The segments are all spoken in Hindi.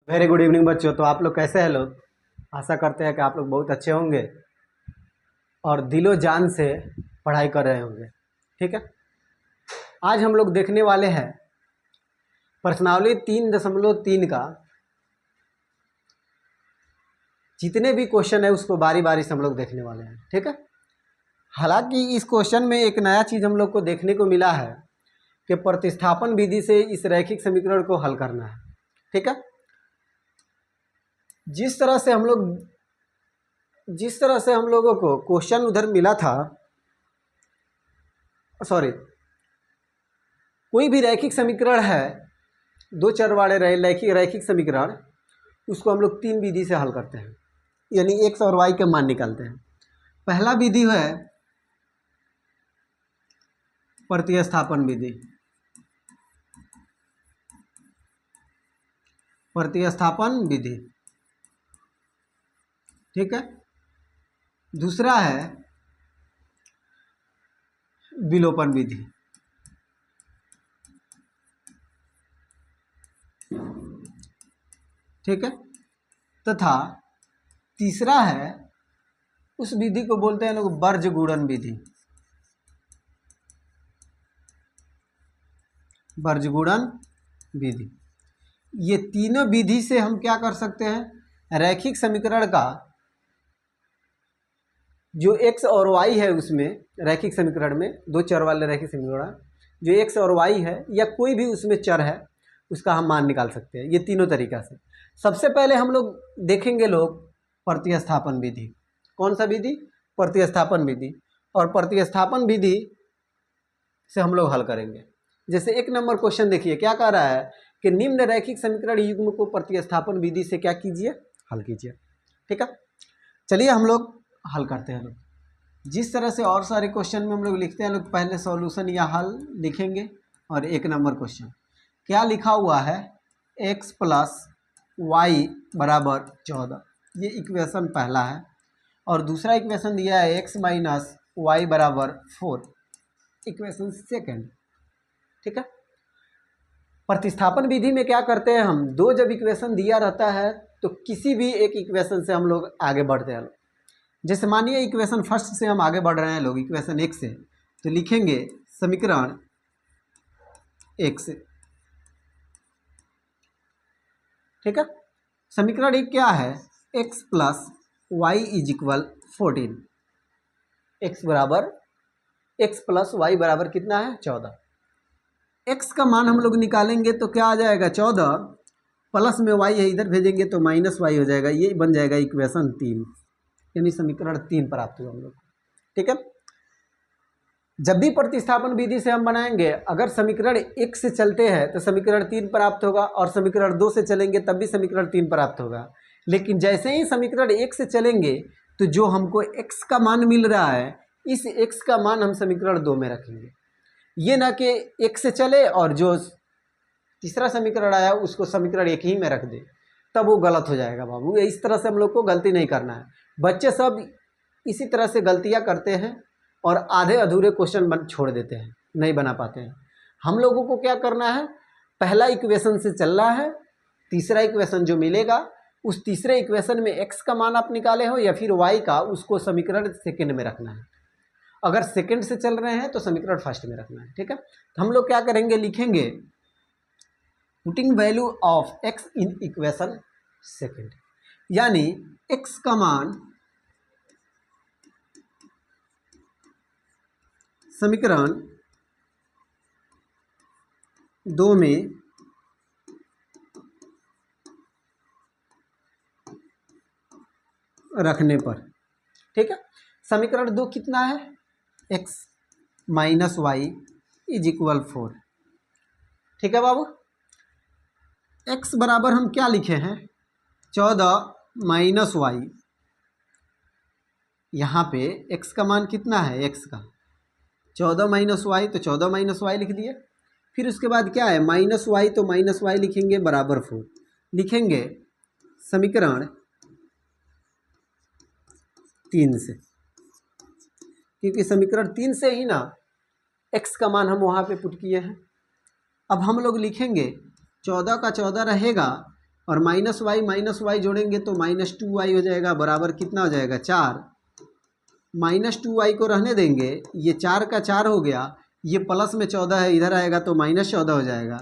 वेरी गुड इवनिंग बच्चों। तो आप लोग कैसे हैं लोग? आशा करते हैं कि आप लोग बहुत अच्छे होंगे और दिलो जान से पढ़ाई कर रहे होंगे। ठीक है, आज हम लोग देखने वाले हैं प्रश्नावली 3.3 का जितने भी क्वेश्चन है उसको बारी बारी से हम लोग देखने वाले हैं। ठीक है, हालांकि इस क्वेश्चन में एक नया चीज़ हम लोग को देखने को मिला है कि प्रतिस्थापन विधि से इस रैखिक समीकरण को हल करना है। ठीक है, जिस तरह से हम लोगों को क्वेश्चन उधर मिला था, सॉरी, कोई भी रैखिक समीकरण है, दो चर वाले रैखिक समीकरण, उसको हम लोग 3 विधि से हल करते हैं, यानी x और y के मान निकालते हैं। पहला विधि है प्रतिस्थापन विधि। ठीक है, दूसरा है विलोपन विधि। ठीक है, तथा तीसरा है, उस विधि को बोलते हैं लोग वर्जगुणन विधि। ये तीनों विधि से हम क्या कर सकते हैं, रैखिक समीकरण का जो x और y है, उसमें रैखिक समीकरण में दो चर वाले रैखिक समीकरण जो x और y है या कोई भी उसमें चर है, उसका हम मान निकाल सकते हैं, ये तीनों तरीका से। सबसे पहले हम लोग देखेंगे प्रतिस्थापन विधि। कौन सा विधि? प्रतिस्थापन विधि। और प्रतिस्थापन विधि से हम लोग हल करेंगे। जैसे 1 नंबर क्वेश्चन देखिए, क्या कह रहा है कि निम्न रैखिक समीकरण युग्म को प्रतिस्थापन विधि से क्या कीजिए, हल कीजिए। ठीक है, चलिए हम लोग हल करते हैं। लोग जिस तरह से और सारे क्वेश्चन में हम लोग लिखते हैं, लोग पहले सॉल्यूशन या हल लिखेंगे। और 1 नंबर क्वेश्चन क्या लिखा हुआ है, x + y = 14, ये इक्वेशन पहला है। और दूसरा इक्वेशन दिया है x - y = 4, इक्वेशन सेकेंड। ठीक है, प्रतिस्थापन विधि में क्या करते हैं हम, दो जब इक्वेशन दिया रहता है तो किसी भी एक इक्वेशन से हम लोग आगे बढ़ते हैं। जैसे मानिए इक्वेशन फर्स्ट से हम आगे बढ़ रहे हैं लोग, इक्वेशन 1 से, तो लिखेंगे समीकरण 1 से। ठीक है, समीकरण 1 क्या है, x + y = 14, x + y बराबर कितना है, 14। x का मान हम लोग निकालेंगे तो क्या आ जाएगा, 14, प्लस में y है, इधर भेजेंगे तो -y हो जाएगा, ये बन जाएगा इक्वेशन 3, यानी समीकरण 3 प्राप्त हुआ हम लोग। ठीक है, जब भी प्रतिस्थापन विधि से हम बनाएंगे, अगर समीकरण 1 से चलते हैं तो समीकरण 3 प्राप्त होगा, और समीकरण 2 से चलेंगे तब भी समीकरण 3 प्राप्त होगा। लेकिन जैसे ही समीकरण 1 से चलेंगे तो जो हमको x का मान मिल रहा है, इस x का मान हम समीकरण 2 में रखेंगे। ये ना कि 1 से चले और जो तीसरा समीकरण आया उसको समीकरण 1 ही में रख दे, तब वो गलत हो जाएगा बाबू। इस तरह से हम लोग को गलती नहीं करना है। बच्चे सब इसी तरह से गलतियां करते हैं और आधे अधूरे क्वेश्चन छोड़ देते हैं, नहीं बना पाते हैं। हम लोगों को क्या करना है, पहला इक्वेशन से चलना है, तीसरा इक्वेशन जो मिलेगा उस तीसरे इक्वेशन में x का मान आप निकाले हो या फिर y का, उसको समीकरण सेकंड में रखना है। अगर सेकंड से चल रहे हैं तो समीकरण फर्स्ट में रखना है। ठीक है, तो हम लोग क्या करेंगे, लिखेंगे putting value of x in equation second, यानी x का मान समीकरण 2 में रखने पर। ठीक है, समीकरण 2 कितना है, x - y = 4। ठीक है बाबू, x बराबर हम क्या लिखे हैं, 14 - y। यहाँ पे x का मान कितना है, x का 14 - y, तो 14 - y लिख दिए। फिर उसके बाद क्या है, -y, तो -y लिखेंगे बराबर 4, लिखेंगे समीकरण 3 से, क्योंकि समीकरण 3 से ही ना x का मान हम वहाँ पे पुट किए हैं। अब हम लोग लिखेंगे 14 का 14 रहेगा, और माइनस वाई जोड़ेंगे तो -2y हो जाएगा, बराबर कितना हो जाएगा 4। -2y को रहने देंगे, ये 4 का 4 हो गया, ये प्लस में 14 है, इधर आएगा तो -14 हो जाएगा,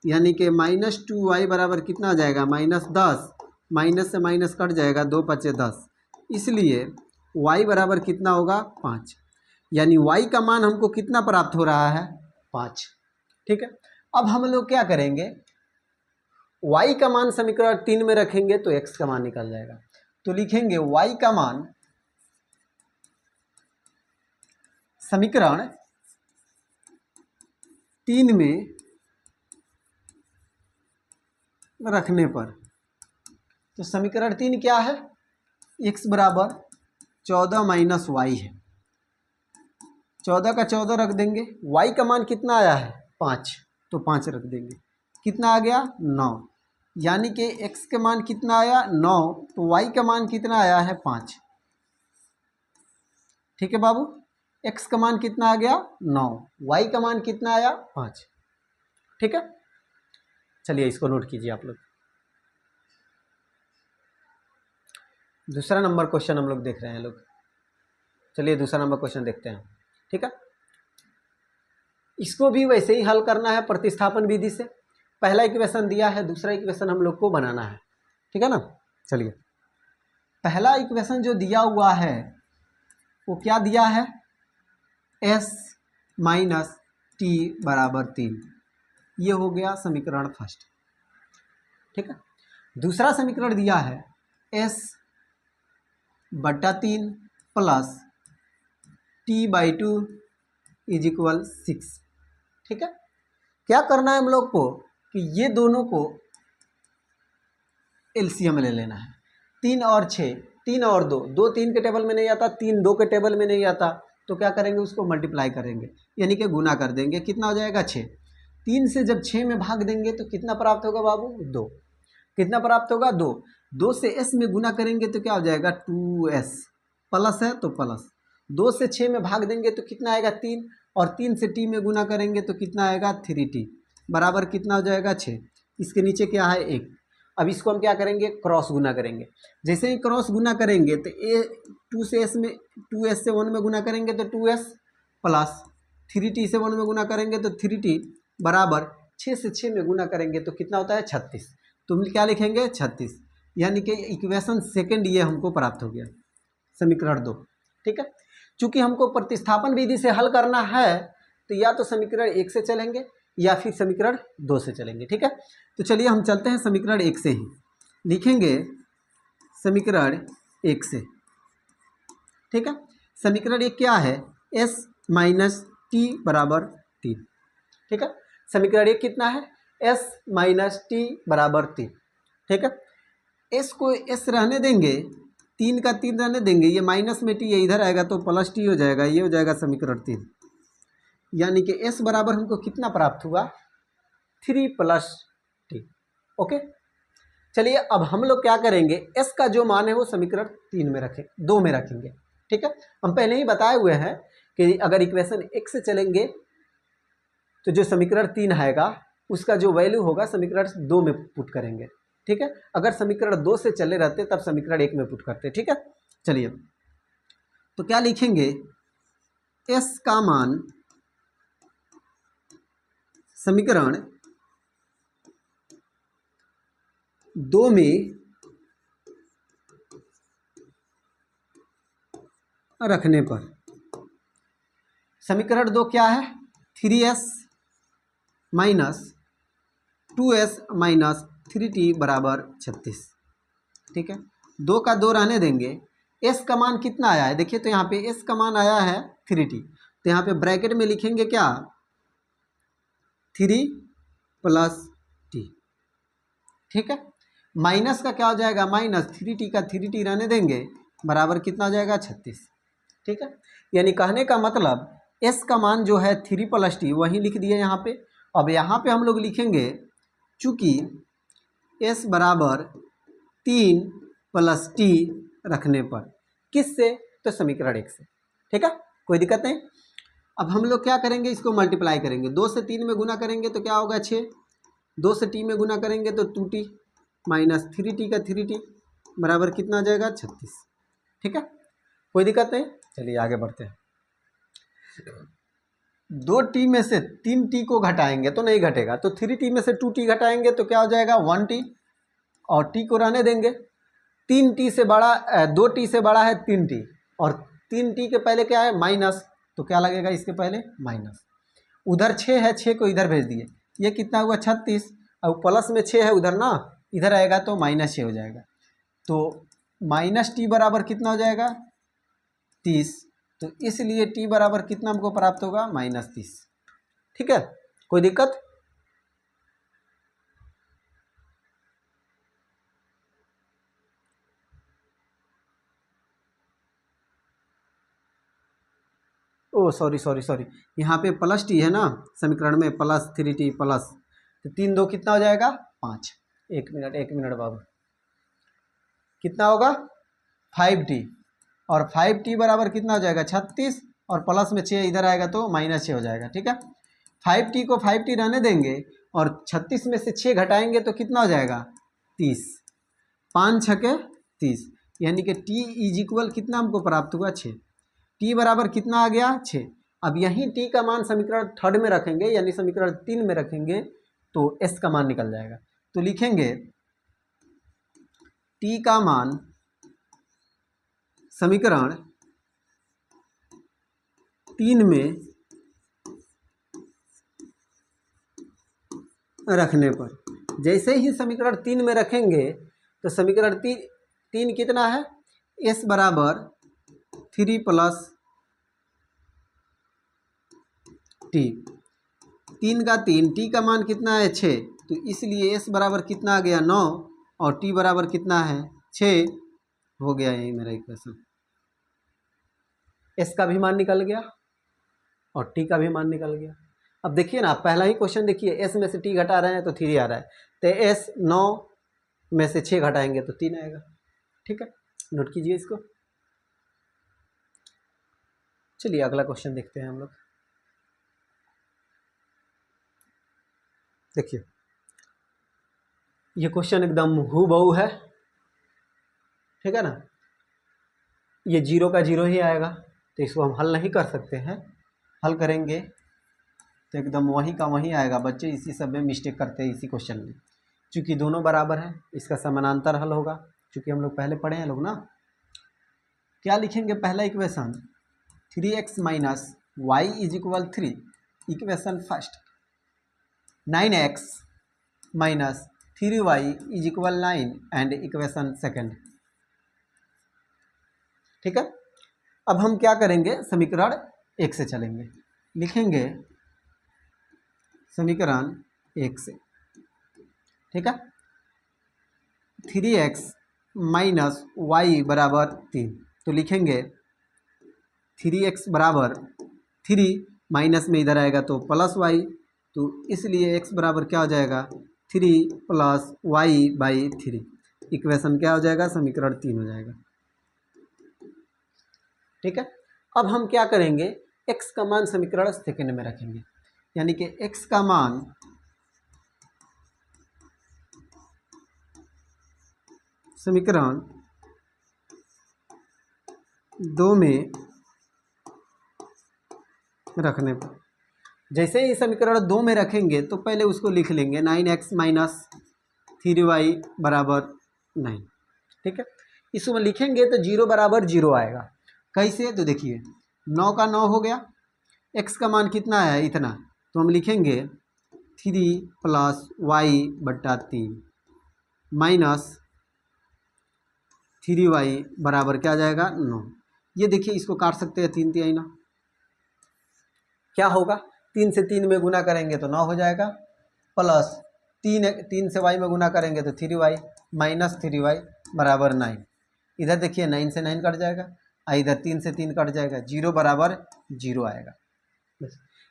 यानी कि -2y बराबर कितना हो जाएगा -10। माइनस से माइनस कट जाएगा, 2 पचे 10, इसलिए y बराबर कितना होगा 5। यानी y का मान हमको कितना प्राप्त हो रहा है 5। ठीक है, अब हम लोग क्या करेंगे, y का मान समीकरण 3 में रखेंगे तो x का मान निकल जाएगा। तो लिखेंगे y का मान समीकरण 3 में रखने पर, तो समीकरण 3 क्या है, x बराबर 14 माइनस वाई है, 14 का 14 रख देंगे, y का मान कितना आया है 5, तो 5 रख देंगे, कितना आ गया 9, यानी कि x का मान कितना आया 9, तो y का मान कितना आया है 5। ठीक है बाबू, x का मान कितना आ गया 9, y का मान कितना आया 5। ठीक है, चलिए इसको नोट कीजिए आप लोग। दूसरा नंबर क्वेश्चन हम लोग देख रहे हैं लोग, चलिए दूसरा नंबर क्वेश्चन देखते हैं। ठीक है, इसको भी वैसे ही हल करना है प्रतिस्थापन विधि से। पहला इक्वेशन दिया है, दूसरा इक्वेशन हम लोग को बनाना है। ठीक है ना, चलिए पहला इक्वेशन जो दिया हुआ है वो क्या दिया है, s माइनस टी बराबर 3, ये हो गया समीकरण फर्स्ट। ठीक है, दूसरा समीकरण दिया है s बटा 3 प्लस t/2 इज इक्वल 6। ठीक है, क्या करना है हम लोग को कि ये दोनों को एलसीएम ले लेना है। 3 और 6, 3 और 2, 2 3 के टेबल में नहीं आता, 3 2 के टेबल में नहीं आता, तो क्या करेंगे उसको मल्टीप्लाई करेंगे, यानी कि गुना कर देंगे, कितना हो जाएगा 6। 3 से जब 6 में भाग देंगे तो कितना प्राप्त होगा बाबू 2, कितना प्राप्त होगा 2। 2 से s में गुना करेंगे तो क्या हो जाएगा 2s, प्लस है तो प्लस, 2 से 6 में भाग देंगे तो कितना आएगा 3, और 3 से t में गुना करेंगे तो कितना आएगा 3t, बराबर कितना हो जाएगा 6। इसके नीचे क्या है 1। अब इसको हम क्या करेंगे क्रॉस गुना करेंगे, जैसे ही क्रॉस गुना करेंगे तो 2 से s में 2s से 1 में गुना करेंगे तो 2s प्लस 3t से 1 में गुना करेंगे तो 3t बराबर 6 से 6 में गुना करेंगे तो कितना होता है 36। तुम क्या लिखेंगे 36, यानी कि इक्वेशन सेकंड ये हमको प्राप्त हो गया, समीकरण 2। ठीक है, चूंकि हमको प्रतिस्थापन विधि से हल करना है तो या तो समीकरण 1 से चलेंगे या फिर समीकरण 2 से चलेंगे। ठीक है, तो चलिए हम चलते हैं समीकरण 1 से ही, लिखेंगे समीकरण 1 से। ठीक है, समीकरण 1 क्या है, s माइनस टी बराबर 3। ठीक है, समीकरण 1 कितना है, s माइनस टी बराबर 3। ठीक है, s को s रहने देंगे, 3 का 3 रहने देंगे, ये माइनस में टी है, इधर आएगा तो प्लस टी हो जाएगा, ये हो जाएगा समीकरण 3। यानी कि s बराबर हमको कितना प्राप्त हुआ 3 प्लस टी। ओके, चलिए अब हम लोग क्या करेंगे, s का जो मान है वो समीकरण 3 में रखें, 2 में रखेंगे। ठीक है, हम पहले ही बताए हुए हैं कि अगर इक्वेशन 1 से चलेंगे तो जो समीकरण 3 आएगा उसका जो वैल्यू होगा समीकरण 2 में पुट करेंगे। ठीक है, अगर समीकरण 2 से चले रहते तब समीकरण 1 में पुट करते। ठीक है, चलिए तो क्या लिखेंगे, s का मान समीकरण 2 में रखने पर, समीकरण 2 क्या है 3s minus 2s minus 3t बराबर 36। ठीक है, 2 का 2 रहने देंगे, s का मान कितना आया है देखिए, तो यहाँ पे s का मान आया है 3t, तो यहाँ पे ब्रैकेट में लिखेंगे क्या 3 प्लस t। ठीक है, माइनस का क्या हो जाएगा माइनस 3t का 3t रहने देंगे, बराबर कितना हो जाएगा 36। ठीक है, यानी कहने का मतलब s का मान जो है 3 प्लस टी वही लिख दिए यहाँ पे। अब यहाँ पे हम लोग लिखेंगे चूँकि s बराबर 3 प्लस टी रखने पर, किससे, तो समीकरण 1 से। ठीक है, कोई दिक्कत नहीं। अब हम लोग क्या करेंगे, इसको मल्टीप्लाई करेंगे, 2 से 3 में गुना करेंगे तो क्या होगा 6, 2 से t में गुना करेंगे तो 2t, माइनस 3t का 3t बराबर कितना आ जाएगा 36। ठीक है, कोई दिक्कत नहीं। चलिए आगे बढ़ते हैं। 2t में से 3t को घटाएंगे तो नहीं घटेगा, तो 3t में से 2t घटाएंगे तो क्या हो जाएगा 1t, और t को रहने देंगे। 3t से बड़ा 2t से बड़ा है 3t, और 3t के पहले क्या है माइनस, तो क्या लगेगा इसके पहले माइनस। उधर 6 है, 6 को इधर भेज दिए, ये कितना हुआ 36, अब प्लस में 6 है उधर ना, इधर आएगा तो -6 हो जाएगा। तो -t बराबर कितना हो जाएगा 30, तो इसलिए t बराबर कितना हमको प्राप्त होगा -30। ठीक है, कोई दिक्कत? ओ सॉरी सॉरी सॉरी, यहाँ पे प्लस टी है ना समीकरण में, +3t प्लस, तो 3 2 कितना हो जाएगा 5। एक मिनट बाबू, कितना होगा 5t, और 5t बराबर कितना हो जाएगा 36, और प्लस में 6 इधर आएगा तो -6 हो जाएगा। ठीक है, 5t को 5t रहने देंगे, और 36 में से 6 घटाएंगे तो कितना हो जाएगा 30, 5 छके 30, यानी कि t इज इक्वल कितना हमको प्राप्त हुआ 6। t बराबर कितना आ गया 6। अब यही t का मान समीकरण 3 में रखेंगे, यानी समीकरण 3 में रखेंगे तो s का मान निकल जाएगा। तो लिखेंगे t का मान समीकरण 3 में रखने पर, जैसे ही समीकरण 3 में रखेंगे तो समीकरण 3 कितना है, s बराबर 3 + t, 3 का 3, t का मान कितना है 6, तो इसलिए s बराबर कितना आ गया 9, और t बराबर कितना है 6, हो गया यही मेरा इक्वेशन। s का भी मान निकल गया और t का भी मान निकल गया। अब देखिए ना, पहला ही क्वेश्चन देखिए, s में से t घटा रहे हैं तो 3 आ रहा है, तो s 9 में से 6 घटाएंगे तो 3 आएगा। ठीक है, नोट कीजिए इसको। चलिए अगला क्वेश्चन देखते हैं हम लोग। देखिए ये क्वेश्चन एकदम हूबहू है, ठीक है ना, ये 0 का 0 ही आएगा, तो इसको हम हल नहीं कर सकते हैं। हल करेंगे तो एकदम वही का वही आएगा। बच्चे इसी सब में मिस्टेक करते हैं इसी क्वेश्चन में, चूँकि दोनों बराबर हैं, इसका समानांतर हल होगा, चूँकि हम लोग पहले पढ़े हैं लोग ना। क्या लिखेंगे पहला equation 3x - y = 3, equation first 9x - 3y = 9 and equation second. ठीक है, अब हम क्या करेंगे समीकरण 1 से चलेंगे, लिखेंगे समीकरण 1 से। ठीक है, 3x - y बराबर 3, तो लिखेंगे 3x बराबर 3, माइनस में इधर आएगा तो +y, तो इसलिए x बराबर क्या हो जाएगा 3 + y/3, इक्वेशन क्या हो जाएगा समीकरण 3 हो जाएगा। ठीक है, अब हम क्या करेंगे x का मान समीकरण सेकंड में रखेंगे, यानी कि x का मान समीकरण 2 में रखने पर, जैसे ही समीकरण 2 में रखेंगे तो पहले उसको लिख लेंगे 9x - 3y बराबर 9। ठीक है, इसमें लिखेंगे तो 0 बराबर 0 आएगा। कैसे, तो देखिए 9 का 9 हो गया, x का मान कितना है इतना, तो हम लिखेंगे 3 + y/3 माइनस 3y बराबर क्या आ जाएगा 9। ये देखिए इसको काट सकते हैं 3 3 9, क्या होगा 3 से 3 में गुना करेंगे तो 9 हो जाएगा, प्लस 3 से y में गुना करेंगे तो 3y माइनस 3y बराबर 9। इधर देखिए 9 से 9 कट जाएगा, इधर 3 से 3 कट जाएगा, 0 बराबर 0 आएगा।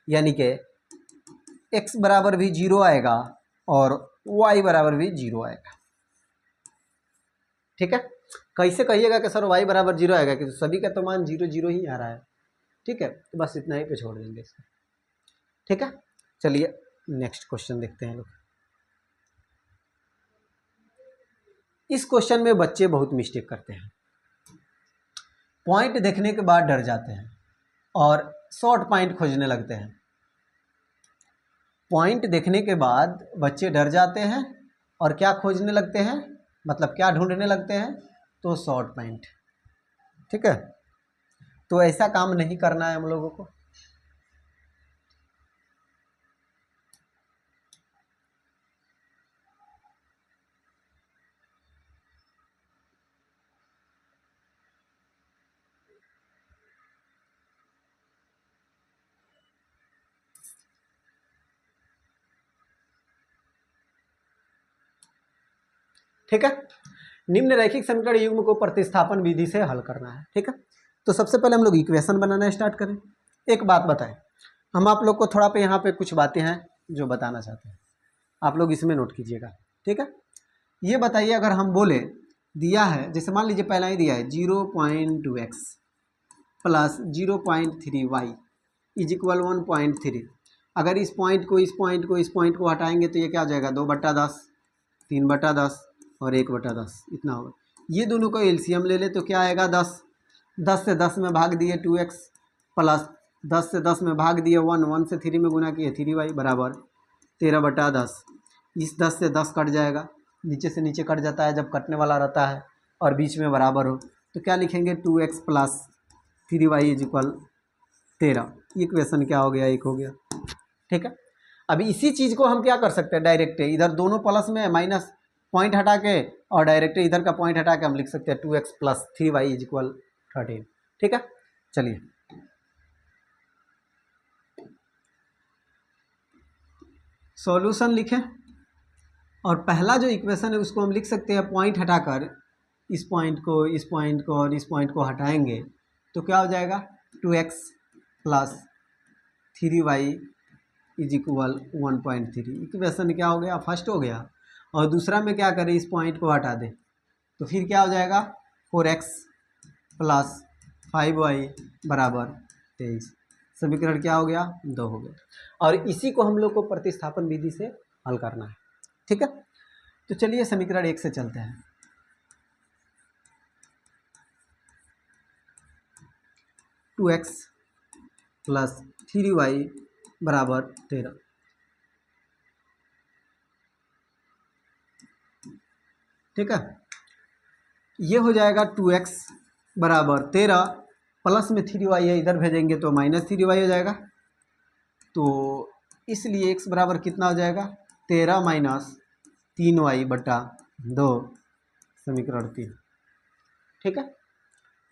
यानी कि x बराबर भी 0 आएगा और y बराबर भी 0 आएगा। ठीक है, कैसे कहिएगा कि सर y बराबर 0 आएगा, कि सभी का तो मान 0 0 ही आ रहा है। ठीक है, तो बस इतना ही पे छोड़ देंगे इसको। ठीक है, चलिए नेक्स्ट क्वेश्चन देखते हैं लोग। इस क्वेश्चन में बच्चे बहुत मिस्टेक करते हैं, पॉइंट देखने के बाद डर जाते हैं और शॉर्ट पॉइंट खोजने लगते हैं। पॉइंट देखने के बाद बच्चे डर जाते हैं और क्या खोजने लगते हैं, मतलब क्या ढूंढने लगते हैं, तो शॉर्ट पॉइंट। ठीक है, तो ऐसा काम नहीं करना है हम लोगों को। ठीक है, निम्न रैखिक समीकरण युग्म को प्रतिस्थापन विधि से हल करना है। ठीक है, तो सबसे पहले हम लोग इक्वेशन बनाना स्टार्ट करें। एक बात बताएं, हम आप लोग को थोड़ा पे यहाँ पे कुछ बातें हैं जो बताना चाहते हैं, आप लोग इसमें नोट कीजिएगा। ठीक है, ये बताइए, अगर हम बोले दिया है, जैसे मान लीजिए पहला ही दिया है 0.2x plus 0.3y is equal 1.3। अगर इस पॉइंट को इस पॉइंट को हटाएंगे तो ये क्या हो जाएगा, 2/10, 3/10 और 1/10 इतना होगा। ये दोनों का एलसीएम ले ले तो क्या आएगा, 10। 10 से 10 में भाग दिए 2x प्लस 10 से 10 में भाग दिए 1, 1 से 3 में गुना किए 3y बराबर 13/10। इस 10 से 10 कट जाएगा, नीचे से नीचे कट जाता है जब कटने वाला रहता है और बीच में बराबर हो, तो क्या लिखेंगे, 2x plus 3y is equal 13। Equation क्या हो गया, 1 हो गया। ठीक है, अभी इसी चीज़ को हम क्या कर सकते हैं, डायरेक्ट इधर दोनों प्लस में माइनस पॉइंट हटा के और डायरेक्ट इधर का पॉइंट हटा के हम लिख सकते हैं 2x plus 3y is equal 13। ठीक है, चलिए सॉल्यूशन लिखें, और पहला जो इक्वेशन है उसको हम लिख सकते हैं पॉइंट हटाकर, इस पॉइंट को इस पॉइंट को और इस पॉइंट को हटाएंगे तो क्या हो जाएगा, 2x plus 3y is equal 1.3। Equation क्या हो गया, फर्स्ट हो गया। और दूसरा में क्या करें, इस पॉइंट को हटा दें तो फिर क्या हो जाएगा, 4x प्लस 5y बराबर 23। समीकरण क्या हो गया, 2 हो गया। और इसी को हम लोग को प्रतिस्थापन विधि से हल करना है। ठीक है, तो चलिए समीकरण 1 से चलते हैं। टू एक्स प्लस 3y बराबर 13। ठीक है, ये हो जाएगा 2x बराबर 13 प्लस में 3y है, इधर भेजेंगे तो माइनस 3y हो जाएगा। तो इसलिए x बराबर कितना हो जाएगा, 13 माइनस 3y बटा 2, समीकरण 3। ठीक है,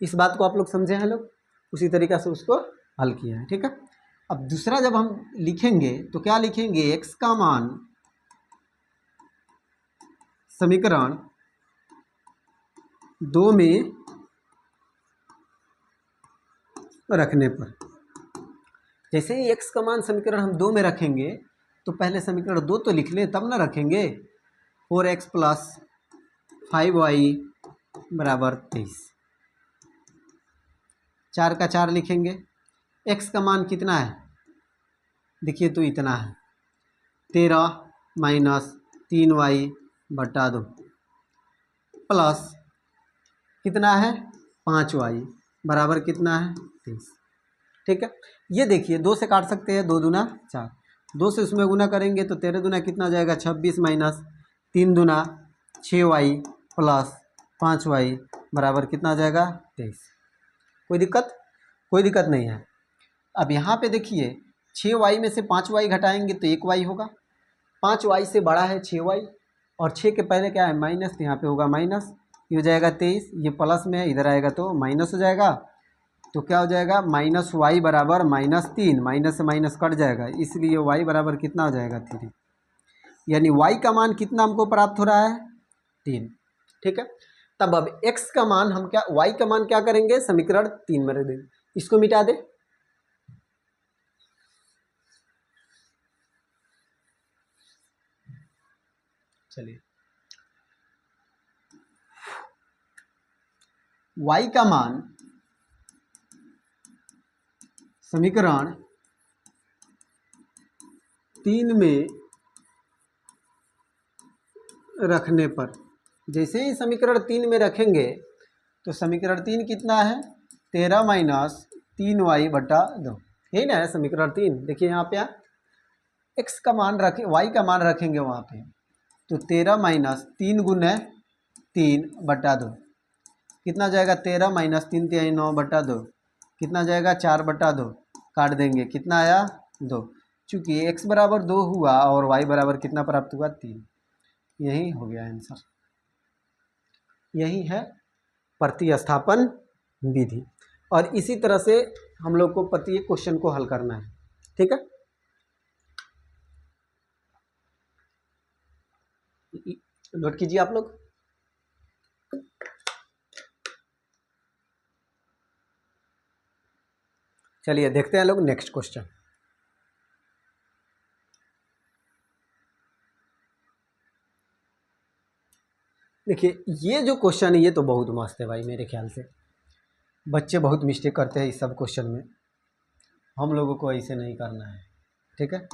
इस बात को आप लोग समझे हैं लोग, उसी तरीक़ा से उसको हल किया है। ठीक है, अब दूसरा जब हम लिखेंगे तो क्या लिखेंगे, x का मान समीकरण 2 में रखने पर, जैसे ही x का मान समीकरण हम 2 में रखेंगे तो पहले समीकरण 2 तो लिख लें तब ना रखेंगे। 4x प्लस 5y बराबर 23, 4 का 4 लिखेंगे। x का मान कितना है, देखिए तो इतना है, 13 माइनस 3y बटा 2 प्लस कितना है, 5y बराबर कितना है, 23। ठीक है, ये देखिए 2 से काट सकते हैं, 2 दूना 4, 2 से उसमें गुना करेंगे तो 13 दूना कितना हो जाएगा, 26 माइनस 3 दूना 6y प्लस 5y बराबर कितना हो जाएगा, 23। कोई दिक्कत, कोई दिक्कत नहीं है। अब यहाँ पे देखिए 6y में से 5y घटाएंगे तो 1y होगा, 5y से बड़ा है 6y और 6 के पहले क्या है माइनस, तो यहाँ पे होगा माइनस, ये हो जाएगा 23, ये प्लस में है, इधर आएगा तो माइनस हो जाएगा। तो क्या हो जाएगा, माइनस वाई बराबर -3, माइनस से माइनस कट जाएगा, इसलिए y बराबर कितना हो जाएगा, 3। यानी y का मान कितना हमको प्राप्त हो रहा है, 3। ठीक है, तब अब x का मान हम क्या, y का मान क्या करेंगे, समीकरण 3 में रख देंगे, इसको मिटा दे। चलिए y का मान समीकरण 3 में रखने पर जैसे ही समीकरण 3 में रखेंगे तो समीकरण 3 कितना है, 13 माइनस 3y/2, यही ना है समीकरण 3। देखिए यहाँ पे x का मान रखें, y का मान रखेंगे वहाँ पे, तो 13 माइनस 3 गुने 3/2 कितना जाएगा, 13 माइनस 3 3 9/2 कितना जाएगा, 4/2 काट देंगे, कितना आया 2। चूँकि x बराबर 2 हुआ और y बराबर कितना प्राप्त हुआ 3, यही हो गया आंसर। यही है प्रतिस्थापन विधि, और इसी तरह से हम लोग को प्रत्येक क्वेश्चन को हल करना है, ठीक है। नोट कीजिए आप लोग। चलिए देखते हैं लोग नेक्स्ट क्वेश्चन। देखिए ये जो क्वेश्चन है ये तो बहुत मस्त है भाई, मेरे ख्याल से बच्चे बहुत मिस्टेक करते हैं इस सब क्वेश्चन में, हम लोगों को ऐसे नहीं करना है, ठीक है।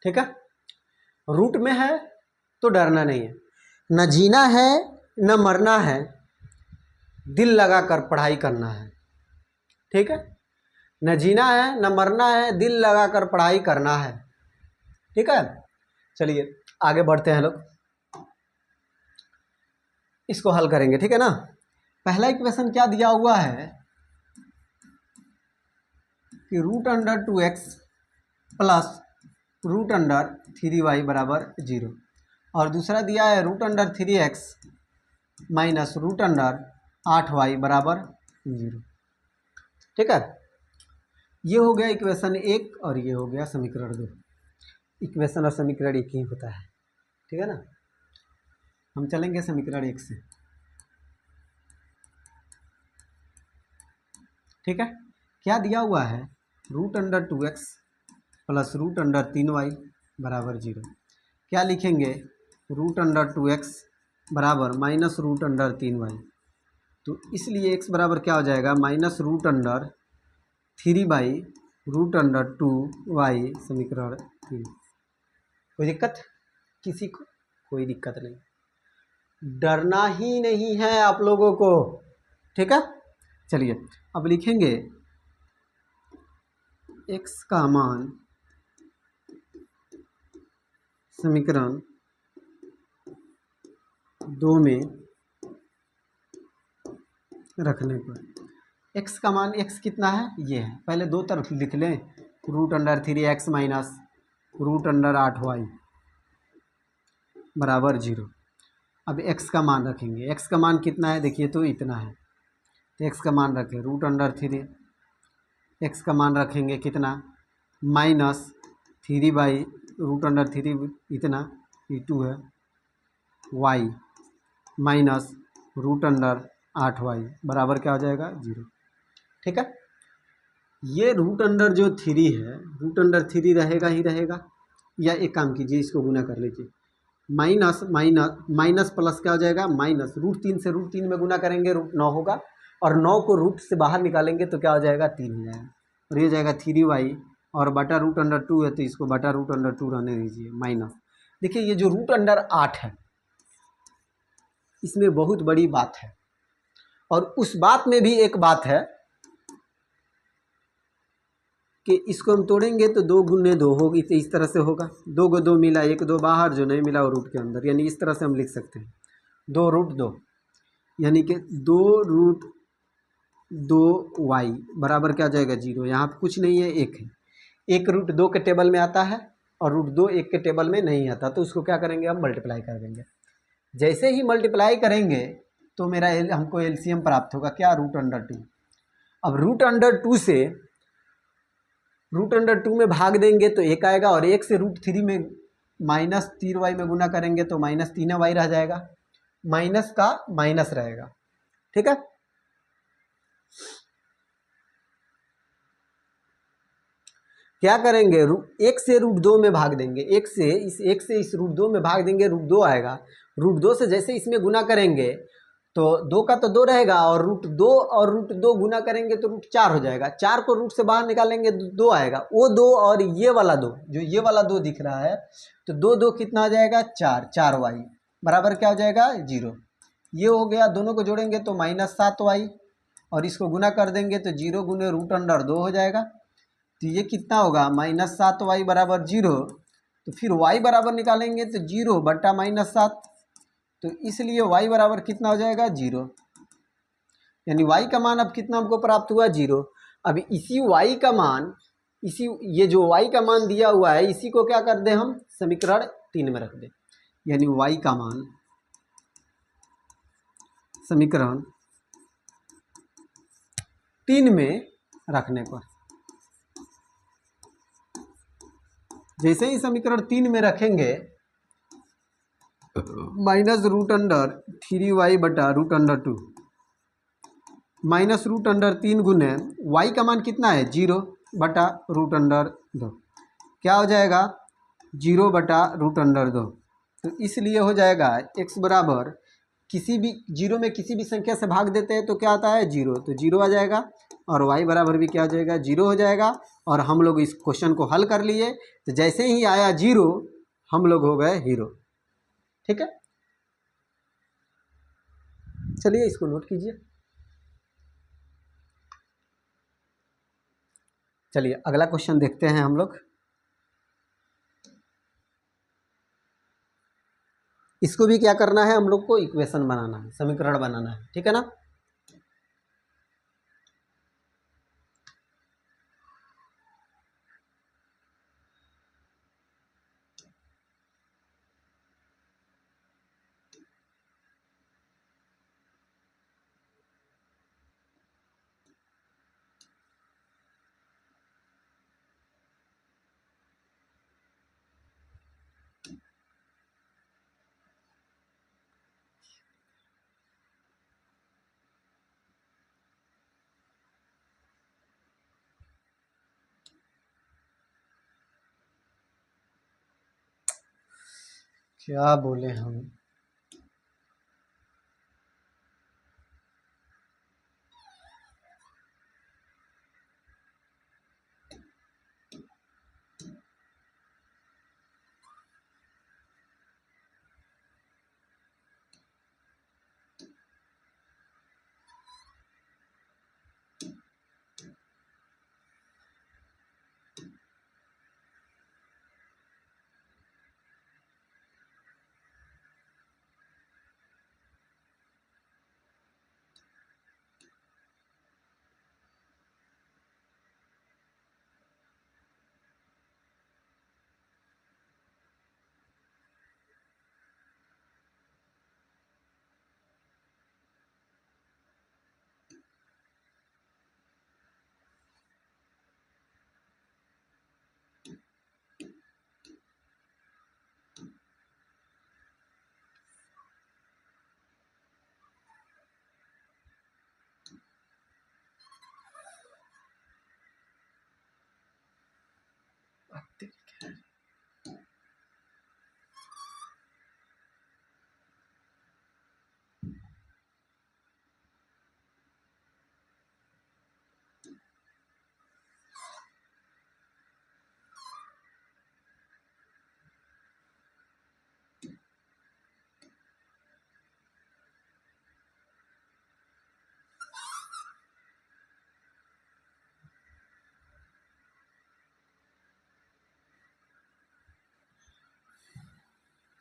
ठीक है, रूट में है तो डरना नहीं है, न जीना है न मरना है, दिल लगाकर पढ़ाई करना है, ठीक है। न जीना है न मरना है, दिल लगाकर पढ़ाई करना है, ठीक है। चलिए आगे बढ़ते हैं लोग, इसको हल करेंगे, ठीक है ना। पहला इक्वेशन क्या दिया हुआ है कि √2x प्लस √3y/0, और दूसरा दिया है √3x माइनस √8y/0, ठीक है। ये हो गया इक्वेशन 1 और ये हो गया समीकरण 2। इक्वेशन और समीकरण एक ही होता है, ठीक है ना। हम चलेंगे समीकरण 1 से, ठीक है। क्या दिया हुआ है, √2x प्लस √3y/0। क्या लिखेंगे, √2x बराबर माइनस √3y, तो इसलिए x बराबर क्या हो जाएगा, -√3/√2y समीकरण 3। कोई दिक्कत किसी को? कोई दिक्कत नहीं, डरना ही नहीं है आप लोगों को, ठीक है। चलिए अब लिखेंगे x का मान समीकरण 2 में रखने पर x का मान, x कितना है ये है, पहले दो तरफ लिख लें, √3x माइनस √8y/0। अब x का मान रखेंगे, x का मान कितना है देखिए, तो इतना है, तो x का मान रखें √3, x का मान रखेंगे कितना, -3/√3 इतना, ये 2 है, y माइनस √8y बराबर क्या हो जाएगा 0, ठीक है। ये √3 है, √3 रहेगा ही रहेगा, या एक काम कीजिए इसको गुना कर लीजिए, माइनस माइनस माइनस प्लस क्या हो जाएगा, माइनस √3 से √3 में गुना करेंगे √9 होगा, और 9 को रूट से बाहर निकालेंगे तो क्या हो जाएगा 3 हो जाएगा, और ये जाएगा 3y, और बटा √2 है तो इसको बटा √2 रहने दीजिए माइनस। देखिए ये जो √8 है इसमें बहुत बड़ी बात है, और उस बात में भी एक बात है कि इसको हम तोड़ेंगे तो 2 गुने 2 होगी, तो इस तरह से होगा, 2 को 2 मिला, 1 2 बाहर, जो नहीं मिला वो रूट के अंदर, यानी इस तरह से हम लिख सकते हैं 2√2, यानी कि 2√2y बराबर क्या जाएगा 0। यहाँ पर कुछ नहीं है, 1 है, 1 √2 के टेबल में आता है और √2 1 के टेबल में नहीं आता, तो उसको क्या करेंगे हम मल्टीप्लाई कर देंगे। जैसे ही मल्टीप्लाई करेंगे तो मेरा हमको एलसीएम प्राप्त होगा क्या, √2। अब √2 से √2 में भाग देंगे तो 1 आएगा, और 1 से √3 में -3y में गुना करेंगे तो -3y रह जाएगा, माइनस का माइनस रहेगा, ठीक है। क्या करेंगे, एक से √2 में भाग देंगे, एक से इस √2 में भाग देंगे, √2 आएगा। √2 से जैसे इसमें गुना करेंगे तो 2 का तो 2 रहेगा, और √2 और √2 गुना करेंगे तो √4 हो जाएगा। 4 को रूट से बाहर निकालेंगे तो 2 आएगा। वो 2 और ये वाला 2, जो ये वाला 2 दिख रहा है, तो 2 2 कितना आ जाएगा, 4, 4y बराबर क्या हो जाएगा, 0। ये हो गया, दोनों को जोड़ेंगे तो -7y, और इसको गुना कर देंगे तो 0 गुने √2 हो जाएगा। तो ये कितना होगा, -7y बराबर 0। तो फिर y बराबर निकालेंगे तो 0 बट्टा -7, तो इसलिए y बराबर कितना हो जाएगा, 0। यानी y का मान अब कितना हमको प्राप्त हुआ, 0। अब इसी y का मान, ये जो y का मान दिया हुआ है, इसी को क्या कर दें हम, समीकरण 3 में रख दें। यानी y का मान समीकरण 3 में रखने पर, जैसे ही समीकरण 3 में रखेंगे, -√3y बटा √2 -√3 गुने y का मान कितना है, 0 बटा √2, क्या हो जाएगा, 0 बटा √2। तो इसलिए हो जाएगा x बराबर, किसी भी 0 में किसी भी संख्या से भाग देते हैं तो क्या आता है, 0, तो 0 आ जाएगा, और y बराबर भी क्या हो जाएगा, 0 हो जाएगा। और हम लोग इस क्वेश्चन को हल कर लिए, तो जैसे ही आया 0 हम लोग हो गए हीरो, ठीक है। चलिए इसको नोट कीजिए। चलिए अगला क्वेश्चन देखते हैं हम लोग। इसको भी क्या करना है, हम लोग को इक्वेशन बनाना है, समीकरण बनाना है, ठीक है ना। क्या बोले हम,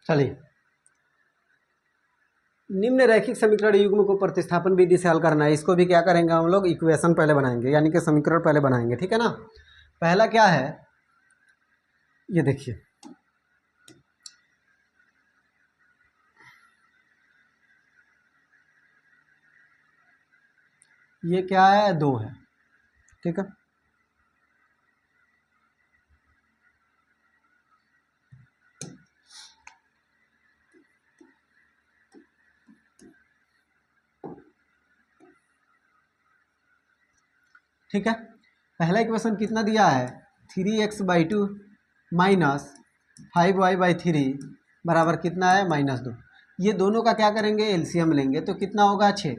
चलिए निम्न रैखिक समीकरण युग्म को प्रतिस्थापन विधि से हल करना है। इसको भी क्या करेंगे हम लोग, इक्वेशन पहले बनाएंगे, यानी कि समीकरण पहले बनाएंगे, ठीक है ना। पहला क्या है, ये देखिए, ये क्या है, 2 है, ठीक है। ठीक है, पहला इक्वेशन कितना दिया है 3x/2 माइनस 5y/3 बराबर कितना है -2। ये दोनों का क्या करेंगे एलसीएम लेंगे तो कितना होगा 6।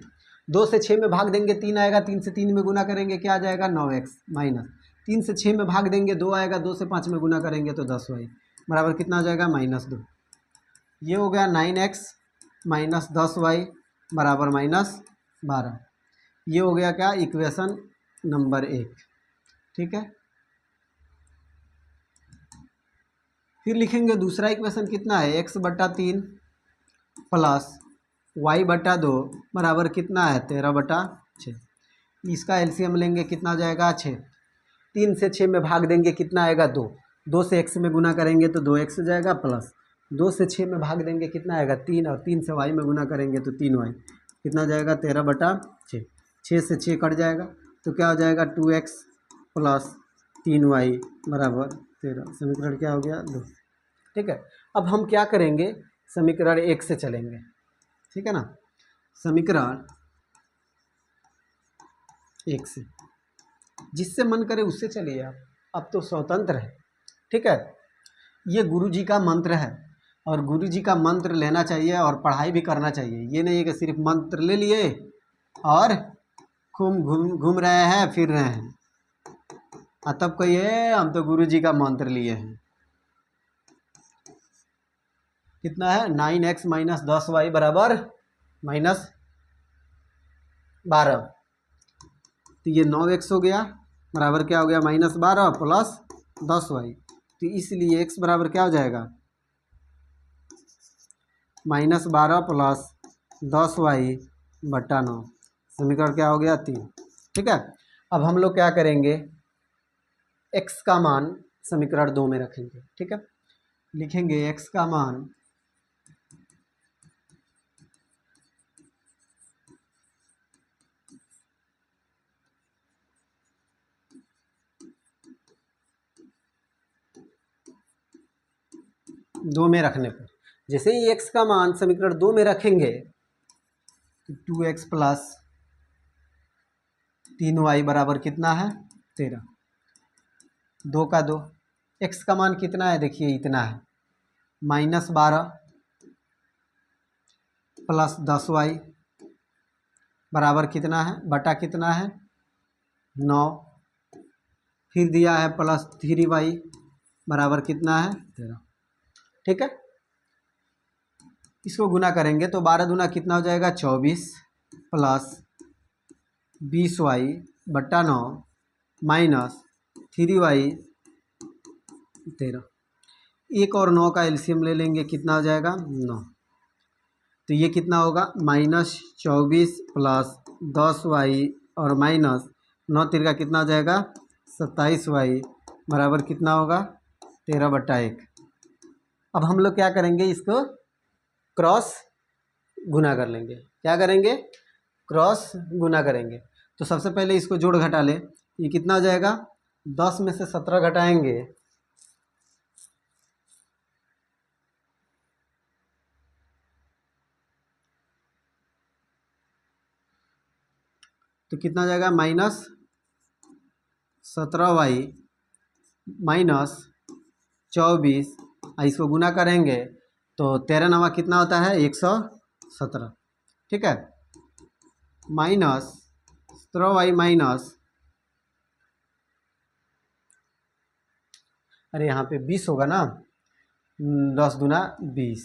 2 से 6 में भाग देंगे 3 आएगा, 3 से 3 में गुना करेंगे क्या आ जाएगा 9x माइनस 3 से 6 में भाग देंगे 2 आएगा, 2 से 5 में गुना करेंगे तो 10y बराबर कितना आ जाएगा -2। ये हो गया 9x माइनस 10y बराबर -12। ये हो गया क्या इक्वेशन नंबर 1। ठीक है, फिर लिखेंगे दूसरा इक्वेशन कितना है x/3 प्लस y/2 बराबर कितना है 13/6। इसका एलसीएम लेंगे कितना जाएगा 6। 3 से 6 में भाग देंगे कितना आएगा 2। 2 से x में गुना करेंगे तो 2x हो जाएगा, प्लस 2 से 6 में भाग देंगे कितना आएगा 3, और 3 से y में गुना करेंगे तो 3y कितना जाएगा 13/6। 6 से 6 कट जाएगा तो क्या हो जाएगा 2x प्लस 3y बराबर 13। समीकरण क्या हो गया 2। ठीक है, अब हम क्या करेंगे समीकरण 1 से चलेंगे। ठीक है ना, समीकरण 1 से जिससे मन करे उससे चलिए आप, अब तो स्वतंत्र है। ठीक है, ये गुरुजी का मंत्र है और गुरुजी का मंत्र लेना चाहिए और पढ़ाई भी करना चाहिए। ये नहीं है कि सिर्फ मंत्र ले लिए और घूम रहे हैं फिर रहे हैं, तब कहिए हम तो गुरुजी का मंत्र लिए हैं। कितना है 9x माइनस 10y बराबर -12। तो ये 9x हो गया बराबर क्या हो गया -12 प्लस 10y। तो इसलिए x बराबर क्या हो जाएगा -12 प्लस 10y/9। समीकरण क्या हो गया 3। ठीक है, अब हम लोग क्या करेंगे x का मान समीकरण 2 में रखेंगे। ठीक है, लिखेंगे x का मान दो में रखने पर, जैसे ही x का मान समीकरण 2 में रखेंगे तो 2x प्लस 3y बराबर कितना है 13। 2 का 2, x का मान कितना है देखिए इतना है -12 प्लस 10y बराबर कितना है बटा कितना है 9। फिर दिया है प्लस 3y बराबर कितना है 13। ठीक है, इसको गुना करेंगे तो 12 दूना कितना हो जाएगा 24 प्लस 20y/9 माइनस 3y 13। 1 और 9 का एलसीएम ले लेंगे कितना हो जाएगा 9। तो ये कितना होगा -24 प्लस 10y और माइनस 9 तिरका कितना हो जाएगा 27y बराबर कितना होगा 13/1। अब हम लोग क्या करेंगे इसको क्रॉस गुना कर लेंगे। क्या करेंगे क्रॉस गुना करेंगे। तो सबसे पहले इसको जोड़ घटा ले, ये कितना हो जाएगा 10 में से 17 घटाएंगे तो कितना हो जाएगा -17y माइनस 24। इसको गुना करेंगे तो 13 नवा कितना होता है 117। ठीक है, -17y माइनस अरे यहाँ पे 20 होगा ना 10 दूना 20,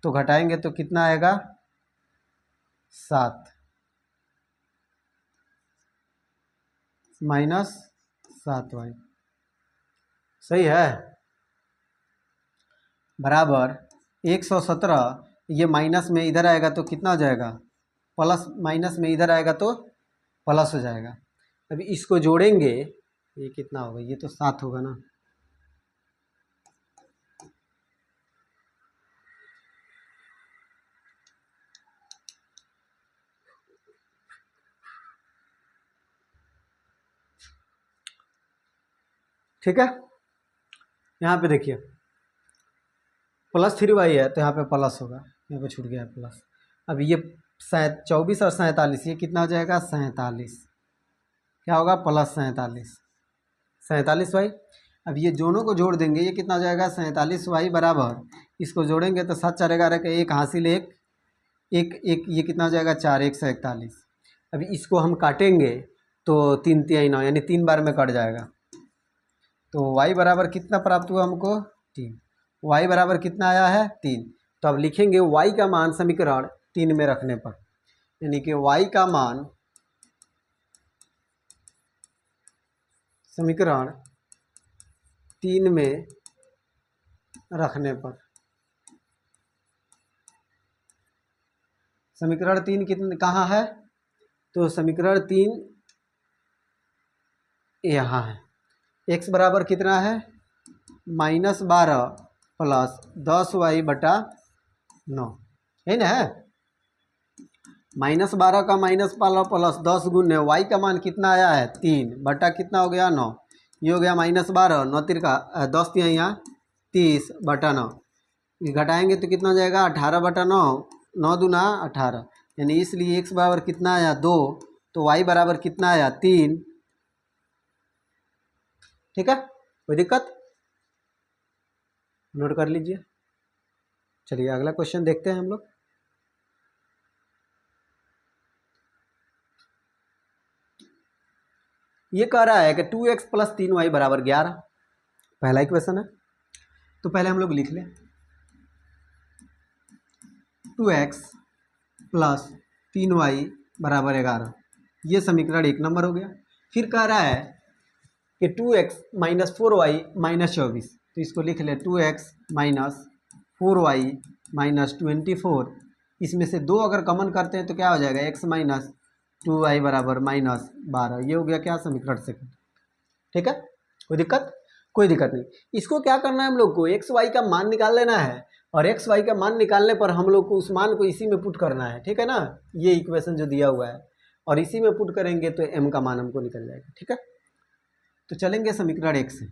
तो घटाएंगे तो कितना आएगा 7 -7y। सही है, बराबर 117। ये माइनस में इधर आएगा तो कितना हो जाएगा प्लस, माइनस में इधर आएगा तो प्लस हो जाएगा। अभी इसको जोड़ेंगे ये कितना होगा, ये तो 7 होगा ना। ठीक है, यहाँ पे देखिए +3y है तो यहाँ पे प्लस होगा, यहाँ पे छूट गया प्लस। अब ये 24 और 47 ये कितना हो जाएगा 47। क्या होगा प्लस 47 वाई। अब ये दोनों को जोड़ देंगे, ये कितना हो जाएगा 47y बराबर, इसको जोड़ेंगे तो 7 4 11 का 1 हासिल 1 1 1, ये कितना हो जाएगा 4 1 41। अभी इसको हम काटेंगे तो 3 3 9 यानी 3 बार में कट जाएगा। तो y बराबर कितना प्राप्त हुआ हमको 3, y बराबर कितना आया है 3। तो अब लिखेंगे y का मान समीकरण 3 में रखने पर, यानी कि y का मान समीकरण 3 में रखने पर, समीकरण 3 कितने कहाँ है, तो समीकरण 3 यहाँ है। x बराबर कितना है -12 प्लस 10y बटा 9 है ना, है -12 का -12 प्लस 10 गुने y का मान कितना आया है 3 बटा कितना हो गया 9, ये हो गया -12 9 तिरका 10 यहाँ 30 बटा 9, ये घटाएंगे तो कितना हो जाएगा 18 बटा 9, 9 दूना 18, यानी इसलिए x बराबर कितना आया 2, तो y बराबर कितना आया 3। ठीक है, कोई दिक्कत, नोट कर लीजिए। चलिए अगला क्वेश्चन देखते हैं हम लोग। ये कह रहा है कि 2x प्लस 3y बराबर 11, पहला इक्वेशन है। तो पहले हम लोग लिख लें 2x प्लस 3y बराबर 11, ये समीकरण 1 नंबर हो गया। फिर कह रहा है कि 2x माइनस 4y माइनस 24, तो इसको लिख ले 2x माइनस 4y माइनस 24, इसमें से 2 अगर कॉमन करते हैं तो क्या हो जाएगा x माइनस 2y बराबर -12, ये हो गया क्या समीकरण सेकंड। ठीक है, कोई दिक्कत, कोई दिक्कत नहीं। इसको क्या करना है हम लोग को एक्स वाई का मान निकाल लेना है, और एक्स वाई का मान निकालने पर हम लोग को उस मान को इसी में पुट करना है। ठीक है ना, ये इक्वेशन जो दिया हुआ है, और इसी में पुट करेंगे तो m का मान हमको निकल जाएगा। ठीक है, तो चलेंगे समीकरण 1 से।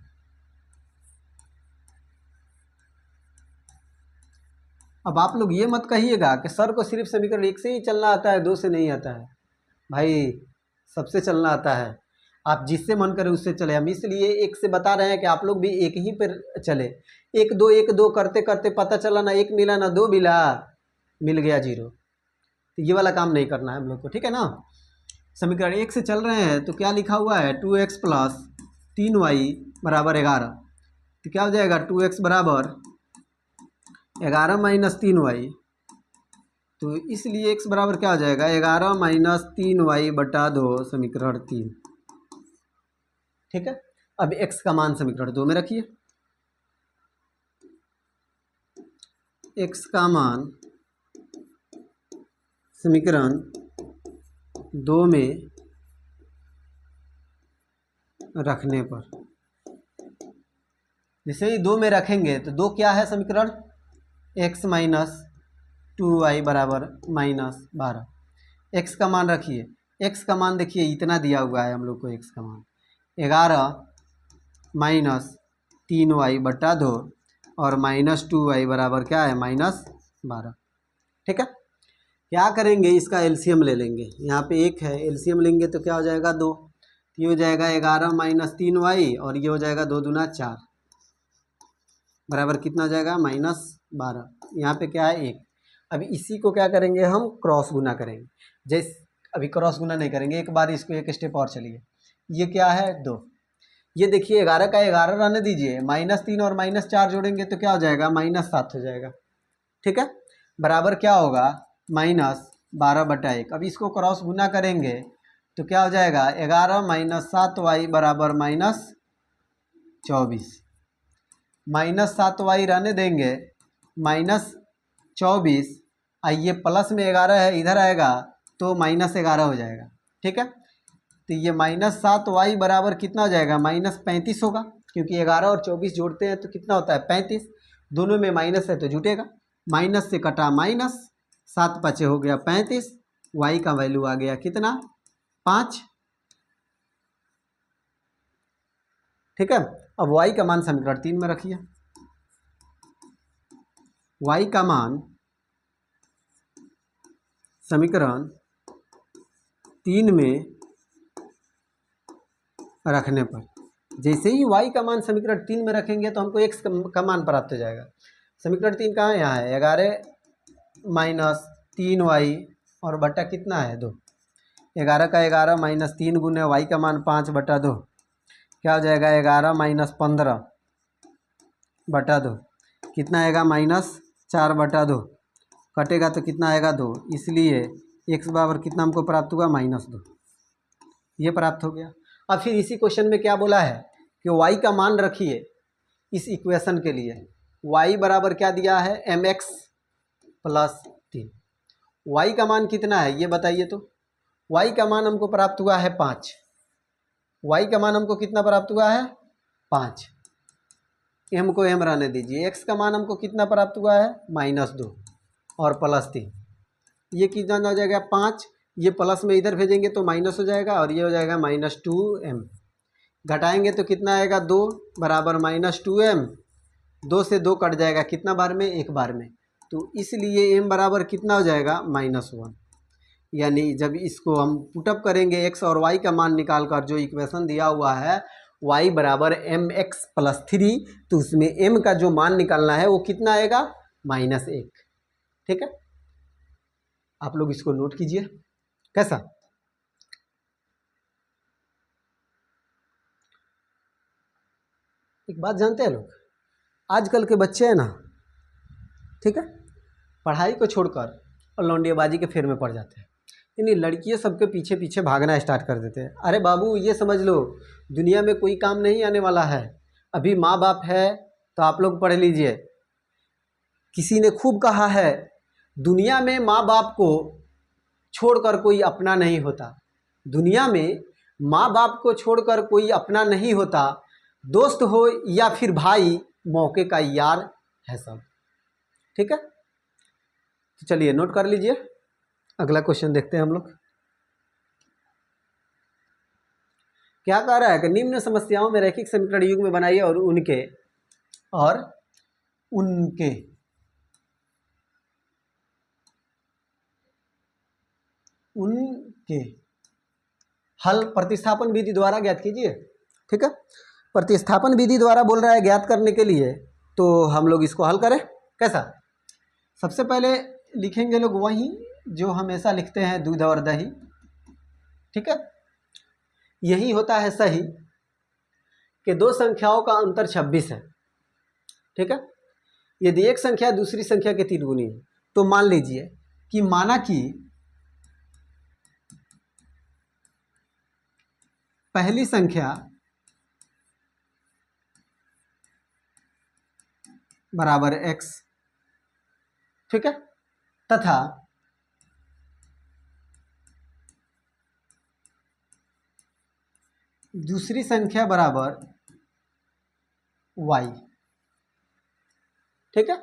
अब आप लोग ये मत कहिएगा कि सर को सिर्फ समीकरण 1 से ही चलना आता है, 2 से नहीं आता है। भाई सबसे चलना आता है, आप जिससे मन करे उससे चले। हम इसलिए 1 से बता रहे हैं कि आप लोग भी एक ही पर चले। 1 2 करते करते पता चला ना 1 मिला ना 2 मिला, मिल गया 0, तो ये वाला काम नहीं करना है हम लोग को। ठीक है ना, समीकरण 1 से चल रहे हैं तो क्या लिखा हुआ है 2x प्लस 3y बराबर 11, तो क्या हो जाएगा 2x बराबर 11 माइनस 3y, तो इसलिए x बराबर क्या हो जाएगा 11 माइनस 3y बटा 2 समीकरण 3। ठीक है, अब x का मान समीकरण 2 में रखिए। x का मान समीकरण 2 में रखने पर, जैसे ही 2 में रखेंगे तो 2 क्या है समीकरण x माइनस 2y बराबर -12। x का मान रखिए, x का मान देखिए इतना दिया हुआ है हम लोग को, x का मान 11 माइनस 3y बटा 2 और -2y बराबर क्या है -12। ठीक है, क्या करेंगे इसका एलसीएम ले लेंगे, यहाँ पे 1 है, एलसीएम लेंगे तो क्या हो जाएगा 2, ये हो जाएगा 11 माइनस 3y और ये हो जाएगा 2 दूना 4 बराबर कितना हो जाएगा -12। यहाँ पे क्या है 1। अभी इसी को क्या करेंगे हम क्रॉस गुना करेंगे, जैसे अभी क्रॉस गुना नहीं करेंगे, एक बार इसको एक स्टेप और चलिए। ये क्या है 2, ये देखिए 11 का 11 रहने दीजिए, -3 और -4 जोड़ेंगे तो क्या हो जाएगा -7 हो जाएगा। ठीक है, बराबर क्या होगा -12 बटा 1। अब इसको क्रॉस गुना करेंगे तो क्या हो जाएगा 11 माइनस 7y बराबर -24, -7y रहने देंगे -24, ये प्लस में 11 है इधर आएगा तो -11 हो जाएगा। ठीक है, तो ये -7y बराबर कितना हो जाएगा -35 होगा, क्योंकि 11 और 24 जोड़ते हैं तो कितना होता है 35, दोनों में माइनस है तो जुटेगा, माइनस से कटा माइनस, 7 5 हो गया 35, y का वैल्यू आ गया कितना 5। ठीक है, अब y का मान समीकरण 3 में रखिए। y का मान समीकरण 3 में रखने पर। जैसे ही y का मान समीकरण 3 में रखेंगे तो हमको x का मान प्राप्त हो जाएगा। समीकरण 3 कहाँ है? यहाँ है 11 माइनस 3y और बटा कितना है 2। 11 का 11 माइनस 3 गुने y का मान 5 बटा 2, क्या हो जाएगा 11 माइनस 15 बटा 2, कितना आएगा -4 बटा 2, कटेगा तो कितना आएगा 2, इसलिए x बराबर कितना हमको प्राप्त हुआ -2, ये प्राप्त हो गया। अब फिर इसी क्वेश्चन में क्या बोला है कि y का मान रखिए इस इक्वेशन के लिए। y बराबर क्या दिया है mx प्लस 3। y का मान कितना है ये बताइए तो। y का मान हमको प्राप्त हुआ है 5। y का मान हमको कितना प्राप्त हुआ है 5। m को m रहने दीजिए। x का मान हमको कितना प्राप्त हुआ है -2 और +3। ये कितना हो जाएगा 5, ये प्लस में इधर भेजेंगे तो माइनस हो जाएगा और ये हो जाएगा -2m। घटाएंगे तो कितना आएगा 2 बराबर -2m। 2 से 2 कट जाएगा कितना बार में? एक बार में। तो इसलिए m बराबर कितना हो जाएगा -1। यानी जब इसको हम पुटअप करेंगे x और y का मान निकाल कर, जो इक्वेशन दिया हुआ है y बराबर mx प्लस 3, तो उसमें m का जो मान निकालना है वो कितना आएगा -1। ठीक है, आप लोग इसको नोट कीजिए। कैसा? एक बात जानते हैं लोग, आजकल के बच्चे हैं ना, ठीक है, पढ़ाई को छोड़कर और लौंडियाबाजी के फेर में पड़ जाते हैं। यानी लड़कियां सबके पीछे पीछे भागना स्टार्ट कर देते हैं। अरे बाबू ये समझ लो दुनिया में कोई काम नहीं आने वाला है। अभी माँ बाप है तो आप लोग पढ़ लीजिए। किसी ने खूब कहा है दुनिया में माँ बाप को छोड़कर कोई अपना नहीं होता। दुनिया में माँ बाप को छोड़कर कोई अपना नहीं होता। दोस्त हो या फिर भाई, मौके का यार है सब। ठीक है, तो चलिए नोट कर लीजिए। अगला क्वेश्चन देखते हैं हम लोग। क्या कह रहा है कि निम्न समस्याओं में रैखिक समीकरण युग्म बनाइए और उनके हल प्रतिस्थापन विधि द्वारा ज्ञात कीजिए। ठीक है, प्रतिस्थापन विधि द्वारा बोल रहा है ज्ञात करने के लिए, तो हम लोग इसको हल करें। कैसा? सबसे पहले लिखेंगे लोग वही जो हमेशा लिखते हैं, दूध और दही। ठीक है, यही होता है सही कि दो संख्याओं का अंतर 26 है। ठीक है, यदि एक संख्या दूसरी संख्या के 3 गुनी है तो मान लीजिए कि माना कि पहली संख्या बराबर x, ठीक है, तथा दूसरी संख्या बराबर y। ठीक है,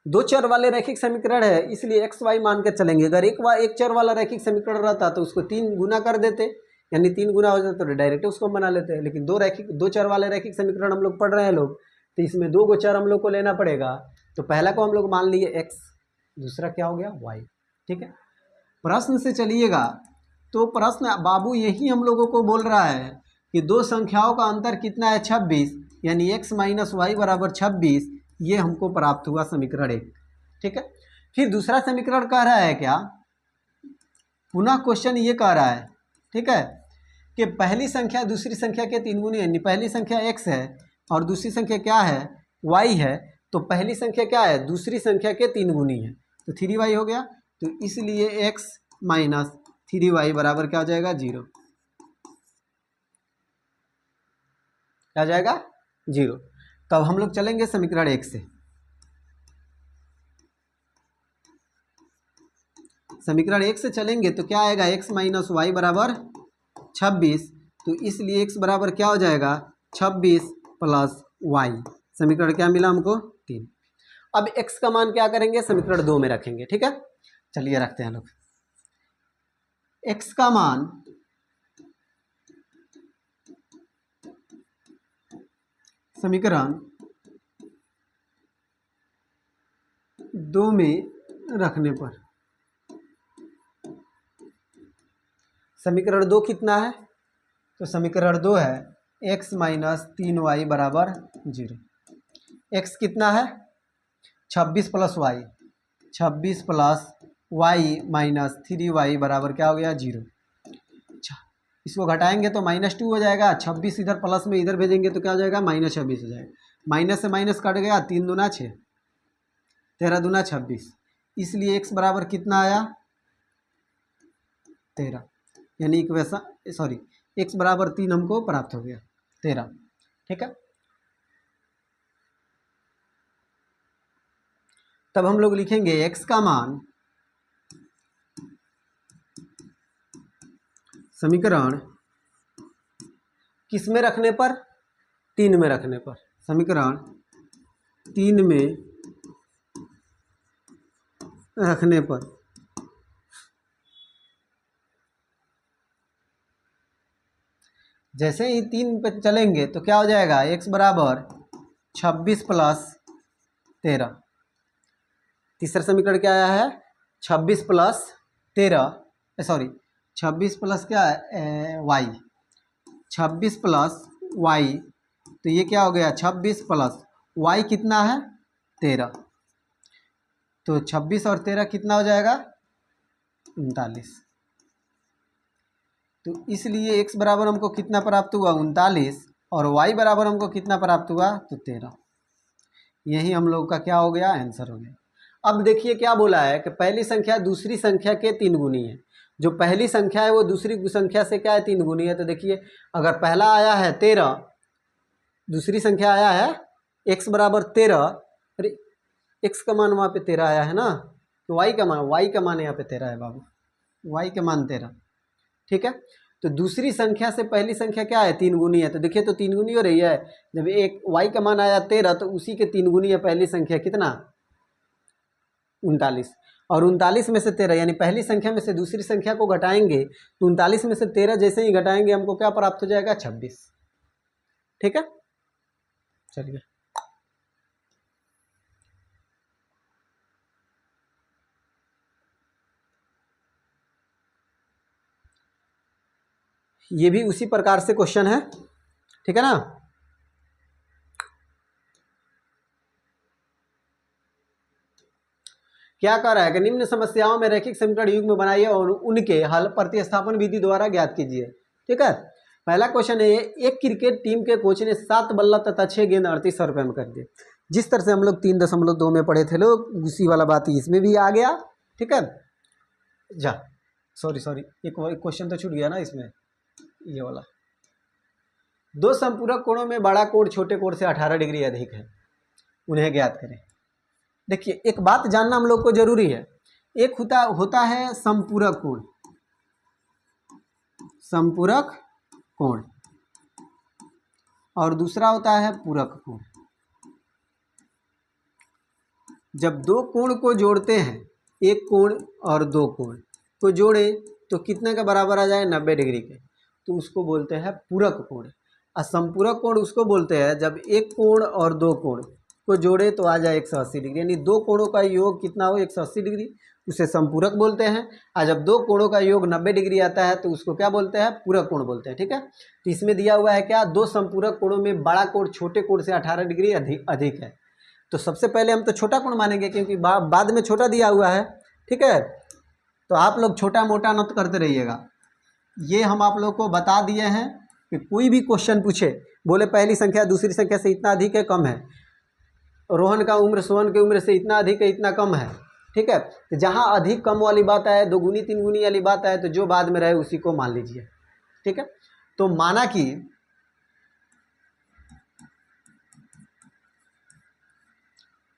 दो चर वाले रैखिक समीकरण है इसलिए x y मान के चलेंगे। अगर एक चर वाला रैखिक समीकरण रहता तो उसको 3 गुना कर देते, यानी 3 गुना हो जाता तो डायरेक्ट उसको बना लेते हैं। लेकिन दो चर वाले रैखिक समीकरण हम लोग पढ़ रहे हैं लोग, तो इसमें 2 गो चर हम लोग को लेना पड़ेगा। तो पहला को हम लोग मान लिए x, दूसरा क्या हो गया y। ठीक है, प्रश्न से चलिएगा तो प्रश्न बाबू यही हम लोगों को बोल रहा है कि दो संख्याओं का अंतर कितना है 26, यानी x माइनस वाई बराबर 26। ये हमको प्राप्त हुआ समीकरण 1। ठीक है, फिर दूसरा समीकरण कह रहा है क्या, पुनः क्वेश्चन ये कह रहा है, ठीक है, कि पहली संख्या दूसरी संख्या के 3 गुनी है। पहली संख्या x है और दूसरी संख्या क्या है y है, तो पहली संख्या क्या है दूसरी संख्या के 3 गुनी है, तो 3y हो गया। तो इसलिए x माइनस 3y बराबर क्या हो जाएगा 0। क्या हो जाएगा 0। तब हम लोग चलेंगे समीकरण 1 से। समीकरण 1 से चलेंगे तो क्या आएगा x माइनस वाई बराबर 26। तो इसलिए x बराबर क्या हो जाएगा 26 प्लस y। समीकरण क्या मिला हमको 3। अब x का मान क्या करेंगे समीकरण 2 में रखेंगे। ठीक है, चलिए रखते हैं लोग। x का मान समीकरण 2 में रखने पर समीकरण 2 कितना है, तो समीकरण 2 है x माइनस 3y बराबर 0। x कितना है 26 plus Y, 26 plus Y minus 3y बराबर क्या हो गया 0। इसको घटाएंगे तो -2 हो जाएगा, 26 इधर प्लस में इधर भेजेंगे तो क्या हो जाएगा -26 हो जाएगा। माइनस से माइनस कट गया, 3 दूना 6, 13 दूना 26, इसलिए x बराबर कितना आया 13, यानी इक्वेशन सॉरी x बराबर 3 हमको प्राप्त हो गया 13। ठीक है, तब हम लोग लिखेंगे x का मान समीकरण किस में रखने पर 3 में रखने पर, समीकरण 3 में रखने पर जैसे ही 3 पे चलेंगे तो क्या हो जाएगा x बराबर 26 प्लस 13। तीसरा समीकरण क्या आया है 26 प्लस 13 सॉरी 26 प्लस क्या है y, 26 प्लस y, तो ये क्या हो गया 26 प्लस y कितना है 13, तो 26 और 13 कितना हो जाएगा 39। तो इसलिए x बराबर हमको कितना प्राप्त हुआ 39 और y बराबर हमको कितना प्राप्त हुआ तो 13। यही हम लोग का क्या हो गया आंसर हो गया। अब देखिए क्या बोला है कि पहली संख्या दूसरी संख्या के 3 गुनी है। जो पहली संख्या है वो दूसरी संख्या से क्या है 3 गुनी है। तो देखिए अगर पहला आया है 13, दूसरी संख्या आया है x बराबर 13, अरे x का मान वहाँ पे 13 आया है ना, तो y का मान यहाँ पे 13 है बाबू, y का मान 13। ठीक है, तो दूसरी संख्या से पहली संख्या क्या है 3 गुनी है। तो देखिए तो 3 गुनी हो रही है, जब एक y का मान आया 13 तो उसी के 3 गुनी है पहली संख्या कितना 39, और 39 में से 13 यानी पहली संख्या में से दूसरी संख्या को घटाएंगे तो 39 में से 13 जैसे ही घटाएंगे हमको क्या प्राप्त हो जाएगा 26। ठीक है, चलिए ये भी उसी प्रकार से क्वेश्चन है। ठीक है ना, क्या कर रहा है कि निम्न समस्याओं में रैखिक समीकरण युग्म बनाइए और उनके हल प्रतिस्थापन विधि द्वारा ज्ञात कीजिए। ठीक है, पहला क्वेश्चन है एक क्रिकेट टीम के कोच ने 7 बल्ला तथा 6 गेंद 3800 रुपये में कर दिए। जिस तरह से हम लोग 3.2 में पढ़े थे लोग, उसी वाला बात इसमें भी आ गया। ठीक है, जा सॉरी एक क्वेश्चन तो छूट गया ना इसमें, ये वाला। 2 संपूरक कोणों में बड़ा कोण छोटे कोण से 18 डिग्री अधिक है, उन्हें ज्ञात करें। देखिए एक बात जानना हम लोग को जरूरी है, एक होता है संपूरक कोण, संपूरक कोण, और दूसरा होता है पूरक कोण। जब 2 कोण को जोड़ते हैं, एक कोण और 2 कोण को जोड़े तो कितने के बराबर आ जाए 90 डिग्री के, तो उसको बोलते हैं पूरक कोण। और संपूरक कोण उसको बोलते हैं जब एक कोण और 2 कोण को जोड़े तो आ जाए 180 डिग्री, यानी 2 कोणों का योग कितना हो 180 डिग्री, उसे संपूरक बोलते हैं। और जब 2 कोणों का योग 90 डिग्री आता है तो उसको क्या बोलते हैं पूरक कोण बोलते हैं। ठीक है, तो इसमें दिया हुआ है क्या 2 संपूरक कोणों में बड़ा कोण छोटे कोण से 18 डिग्री अधिक है। तो सबसे पहले हम तो छोटा कोण मानेंगे क्योंकि बाद में छोटा दिया हुआ है। ठीक है, तो आप लोग छोटा मोटा न करते रहिएगा। ये हम आप लोग को बता दिए हैं कि कोई भी क्वेश्चन पूछे, बोले पहली संख्या दूसरी संख्या से इतना अधिक है कम है, रोहन का उम्र सोहन की उम्र से इतना अधिक है इतना कम है। ठीक है, तो जहाँ अधिक कम वाली बात आए, 2 गुनी 3 गुनी वाली बात आए, तो जो बाद में रहे उसी को मान लीजिए। ठीक है, तो माना कि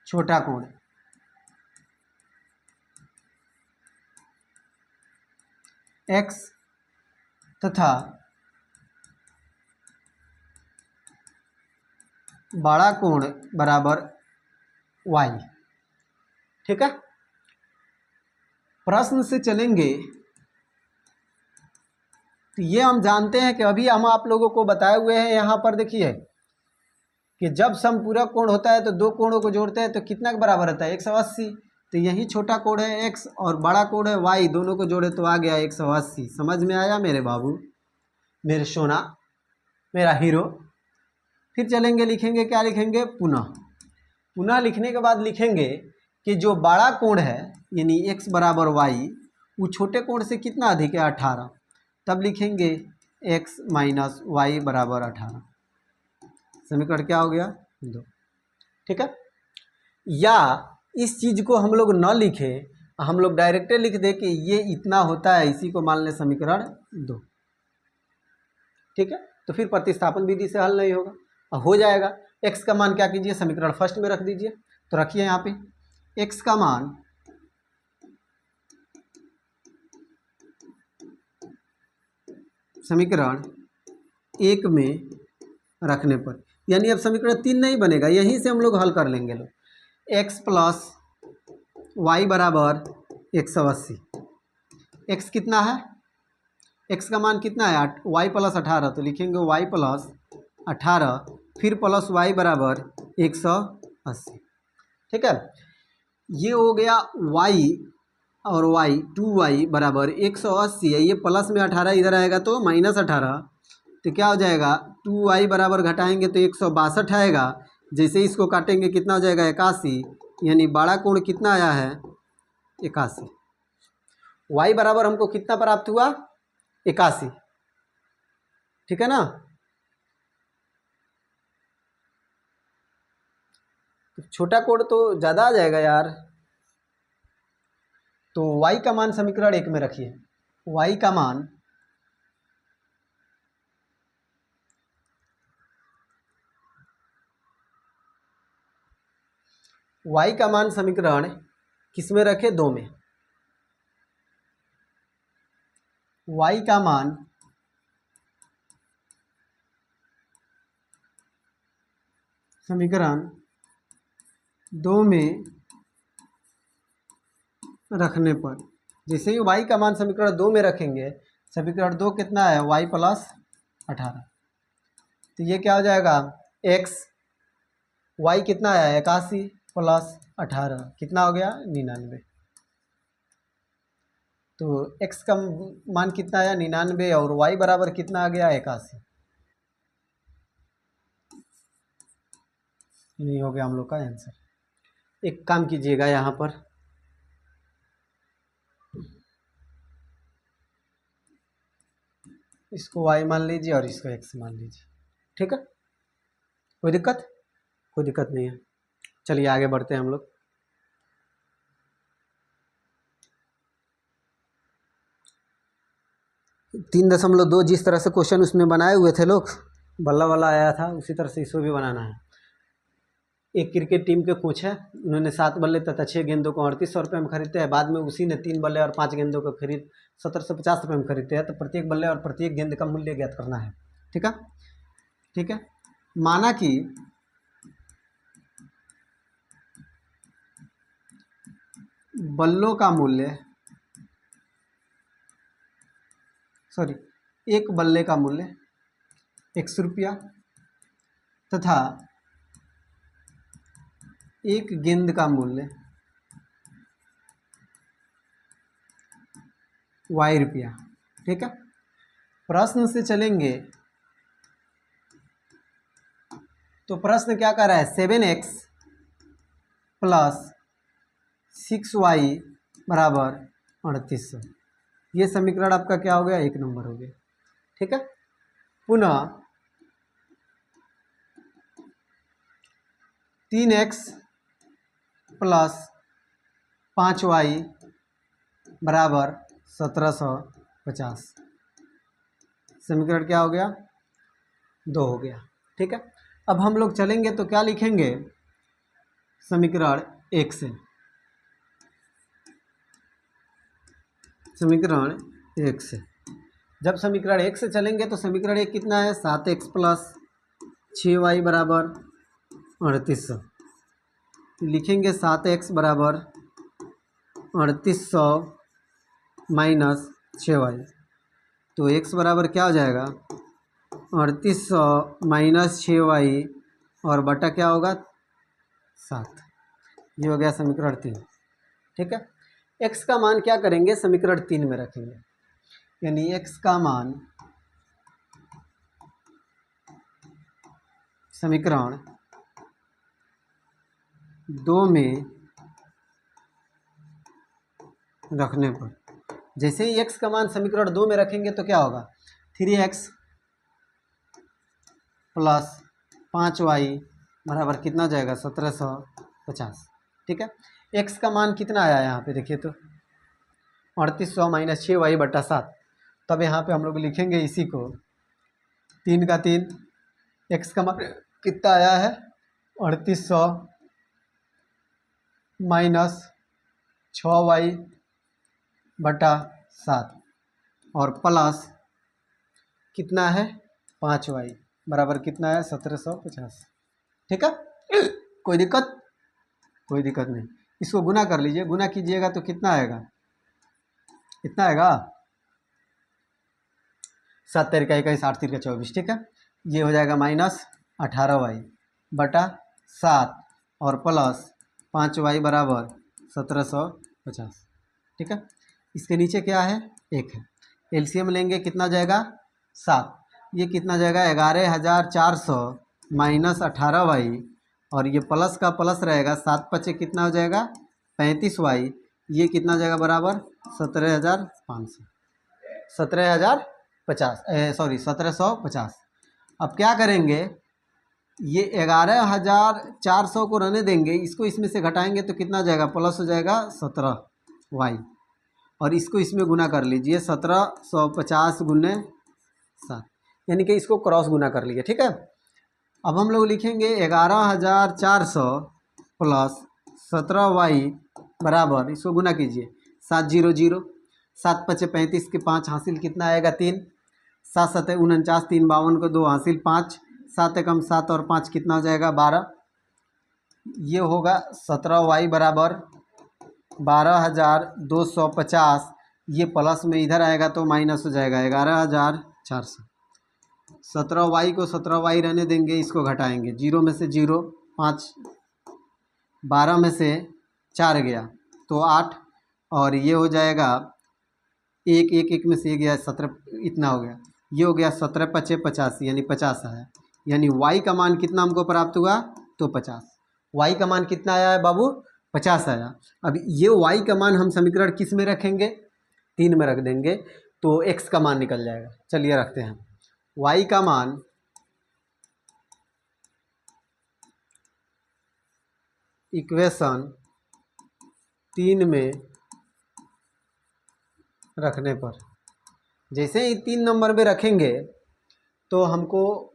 छोटा कोण x तथा बड़ा कोण बराबर y। ठीक है, प्रश्न से चलेंगे तो ये हम जानते हैं कि अभी हम आप लोगों को बताए हुए हैं। यहाँ पर देखिए कि जब समपूरक कोण होता है तो 2 कोणों को जोड़ते हैं तो कितना के बराबर होता है 180। तो यही छोटा कोण है x और बड़ा कोण है y, दोनों को जोड़े तो आ गया 180। समझ में आया मेरे बाबू, मेरे सोना। मेरा हीरो। फिर चलेंगे, लिखेंगे, क्या लिखेंगे, पुनः। पुनः लिखने के बाद लिखेंगे कि जो बड़ा कोण है यानी x बराबर y, वो छोटे कोण से कितना अधिक है, 18। तब लिखेंगे x माइनस वाई बराबर 18। समीकरण क्या हो गया, 2। ठीक है। या इस चीज़ को हम लोग न लिखें, हम लोग डायरेक्टली लिख दे कि ये इतना होता है, इसी को मान लें समीकरण 2। ठीक है। तो फिर प्रतिस्थापन विधि से हल नहीं होगा, हो जाएगा। x का मान क्या कीजिए, समीकरण फर्स्ट में रख दीजिए। तो रखिए यहाँ पे x का मान समीकरण 1 में रखने पर, यानी अब समीकरण 3 नहीं बनेगा, यहीं से हम लोग हल कर लेंगे लोग। x प्लस वाई बराबर 180। x कितना है, x का मान कितना है, y प्लस 18। तो लिखेंगे y प्लस 18 फिर प्लस y बराबर 180। ठीक है। ये हो गया y और y 2y बराबर 180 है। ये प्लस में 18 इधर आएगा तो माइनस 18, तो क्या हो जाएगा, 2y बराबर घटाएंगे तो 162 आएगा। जैसे इसको काटेंगे कितना हो जाएगा, 81। यानी बड़ा कोण कितना आया है, 81। y बराबर हमको कितना प्राप्त हुआ, 81। ठीक है ना। छोटा कोण तो ज़्यादा आ जाएगा यार। तो y का मान समीकरण 1 में रखिए। y का मान समीकरण किस में रखे, 2 में। y का मान समीकरण 2 में रखने पर, जैसे ही y का मान समीकरण 2 में रखेंगे, समीकरण 2 कितना है, y प्लस 18। तो ये क्या हो जाएगा, x, y कितना आया, 81 प्लस 18 कितना हो गया, 99। तो x का मान कितना आया, 99, और y बराबर कितना आ गया, 81। ये हो गया हम लोग का आंसर। एक काम कीजिएगा, यहाँ पर इसको y मान लीजिए और इसको x मान लीजिए। ठीक है, कोई दिक्कत, कोई दिक्कत नहीं है। चलिए आगे बढ़ते हैं हम लोग। तीन दशमलव दो जिस तरह से क्वेश्चन उसमें बनाए हुए थे लोग, बल्ला वाला आया था, उसी तरह से इसको भी बनाना है। एक क्रिकेट टीम के कोच है, उन्होंने 7 बल्ले तथा 6 गेंदों को 3800 रुपये में खरीदते हैं। बाद में उसी ने 3 बल्ले और 5 गेंदों को खरीद 1750 रुपये में खरीदते हैं। तो प्रत्येक बल्ले और प्रत्येक गेंद का मूल्य ज्ञात करना है। ठीक है, ठीक है। माना कि बल्लों का मूल्य, सॉरी, एक बल्ले का मूल्य 100 रुपया तथा एक गेंद का मूल्य y रुपया। ठीक है। प्रश्न से चलेंगे तो प्रश्न क्या कर रहा है, 7x प्लस 6y बराबर 3800। ये समीकरण आपका क्या हो गया, 1 नंबर हो गया। ठीक है। पुनः 3x प्लस 5y बराबर 1750। समीकरण क्या हो गया, 2 हो गया। ठीक है। अब हम लोग चलेंगे तो क्या लिखेंगे, समीकरण 1 से, समीकरण 1 से। जब समीकरण 1 से चलेंगे तो समीकरण 1 कितना है, 7x प्लस 6y बराबर 3800। लिखेंगे 7x बराबर 3800 माइनस 6y। तो x बराबर क्या हो जाएगा, 3800 माइनस 6y और बटा क्या होगा, 7। ये हो गया समीकरण 3। ठीक है। x का मान क्या करेंगे, समीकरण 3 में रखेंगे, यानी x का मान समीकरण 2 में रखने पर, जैसे ही x का मान समीकरण 2 में रखेंगे तो क्या होगा, 3x प्लस 5y बराबर कितना हो जाएगा, 1750। ठीक है, x का मान कितना आया यहाँ पे देखिए तो 3800 माइनस 6y बटा 7। तब यहाँ पे हम लोग लिखेंगे इसी को 3 का 3, x का मान कितना आया है 3800 माइनस 6y बटा 7 और प्लस कितना है 5y बराबर कितना है 1750। ठीक है, कोई दिक्कत, कोई दिक्कत नहीं। इसको गुना कर लीजिए, गुना कीजिएगा तो कितना आएगा, कितना आएगा 7 तेरह का 21, 8 3 का 24। ठीक है, ये हो जाएगा माइनस 18y बटा 7 और प्लस 5y बराबर 1750। ठीक है, इसके नीचे क्या है, 1 है, एलसीएम लेंगे कितना जाएगा 7, ये कितना जाएगा 11400 माइनस 18y और ये प्लस का प्लस रहेगा 7 पचे कितना हो जाएगा 35y, ये कितना जाएगा बराबर 17500, 1750। अब क्या करेंगे, ये 11400 को रहने देंगे, इसको इसमें से घटाएंगे तो कितना हो जाएगा, प्लस हो जाएगा 17y और इसको इसमें गुना कर लीजिए 1750 गुने 7, यानी कि इसको क्रॉस गुना कर लीजिए। ठीक है, अब हम लोग लिखेंगे 11400 प्लस 17y बराबर, इसको गुना कीजिए 700 7 पचे 35 के 5 हासिल कितना आएगा 3, 7 7 49, 3 52 को 2 हासिल 5, 7 एकम 7 और 5 कितना हो जाएगा 12, ये होगा 17y बराबर 12250। ये प्लस में इधर आएगा तो माइनस हो जाएगा 11400। 17y को 17y रहने देंगे, इसको घटाएंगे, 0 में से 0 5, 12 में से 4 गया तो 8 और ये हो जाएगा 1 1 1 में से ये गया 17, इतना हो गया, ये हो गया 17 पचे 85 यानी 50 आया, यानी y का मान कितना हमको प्राप्त हुआ तो 50। y का मान कितना आया है बाबू 50 आया। अब ये y का मान हम समीकरण किस में रखेंगे, 3 में रख देंगे तो x का मान निकल जाएगा। चलिए रखते हैं, y का मान इक्वेशन 3 में रखने पर, जैसे ही 3 नंबर में रखेंगे तो हमको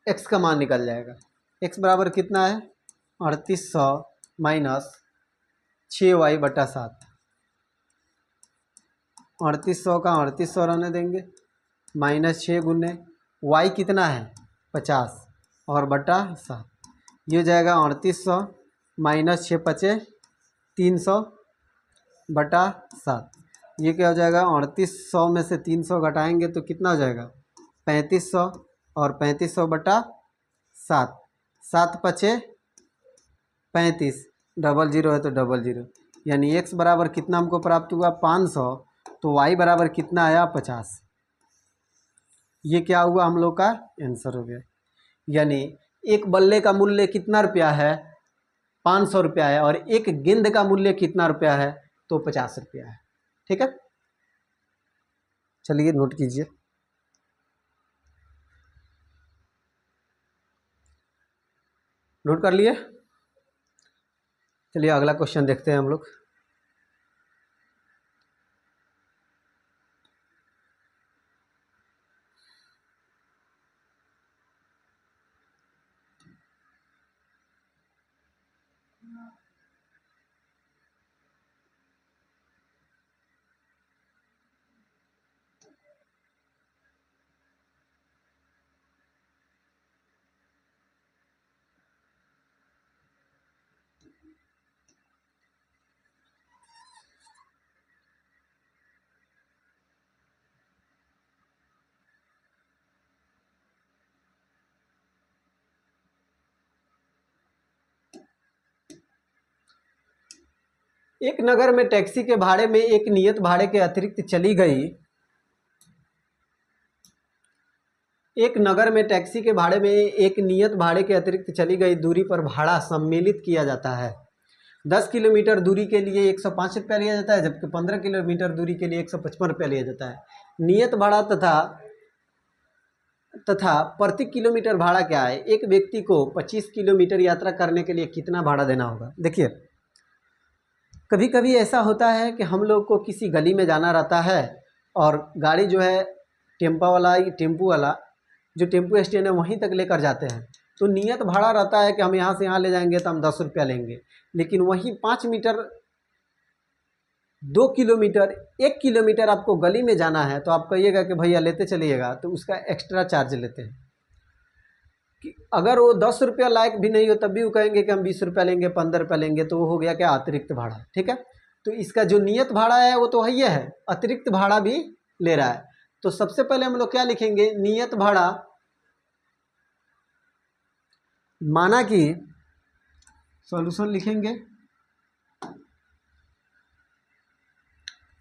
x का मान निकल जाएगा। x बराबर कितना है 3800 माइनस 6y बटा 7, 3800 का 3800 रहने देंगे माइनस 6 गुने y कितना है 50 और बटा 7, ये हो जाएगा 3800 माइनस 6 पचे 300 बटा 7, ये क्या हो जाएगा 3800 में से 300 घटाएंगे तो कितना हो जाएगा 3500 और 3500 बटा 7, 7 पचे 35, 00 है तो 00, यानी x बराबर कितना हमको प्राप्त हुआ 500, तो y बराबर कितना आया 50। ये क्या हुआ हम लोग का आंसर हो गया, यानी एक बल्ले का मूल्य कितना रुपया है 500 रुपया है और एक गेंद का मूल्य कितना रुपया है तो 50 रुपया है। ठीक है, चलिए नोट कीजिए, नोट कर लिए। चलिए अगला क्वेश्चन देखते हैं हम लोग। एक नगर में टैक्सी के भाड़े में एक नियत भाड़े के अतिरिक्त चली गई एक नगर में टैक्सी के भाड़े में एक नियत भाड़े के अतिरिक्त चली गई दूरी पर भाड़ा सम्मिलित किया जाता है। 10 किलोमीटर दूरी के लिए 105 रुपया लिया जाता है, जबकि 15 किलोमीटर दूरी के लिए 155 रुपया लिया जाता है। नियत भाड़ा तथा प्रति किलोमीटर भाड़ा क्या है? एक व्यक्ति को 25 किलोमीटर यात्रा करने के लिए कितना भाड़ा देना होगा? देखिए, कभी कभी ऐसा होता है कि हम लोग को किसी गली में जाना रहता है और गाड़ी जो है टेम्पू वाला जो टेम्पू स्टैंड है वहीं तक लेकर जाते हैं, तो नियत भाड़ा रहता है कि हम यहाँ से यहाँ ले जाएंगे तो हम 10 रुपया लेंगे। लेकिन वहीं 5 मीटर 2 किलोमीटर 1 किलोमीटर आपको गली में जाना है तो आप कहिएगा कि भैया लेते चलिएगा, तो उसका एक्स्ट्रा चार्ज लेते हैं। कि अगर वो 10 रुपया लायक भी नहीं हो तब भी वो कहेंगे कि हम 20 रुपया लेंगे, 15 रुपया लेंगे, तो वो हो गया क्या? अतिरिक्त भाड़ा। ठीक है, तो इसका जो नियत भाड़ा है वो तो है ही है, अतिरिक्त भाड़ा भी ले रहा है। तो सबसे पहले हम लोग क्या लिखेंगे? नियत भाड़ा माना कि सॉल्यूशन लिखेंगे,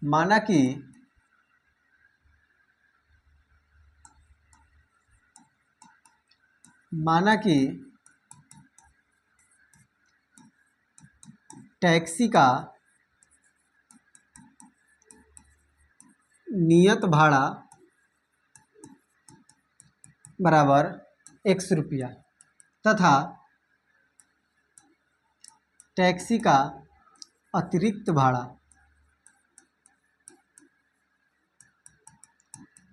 माना कि टैक्सी का नियत भाड़ा बराबर x रुपया तथा टैक्सी का अतिरिक्त भाड़ा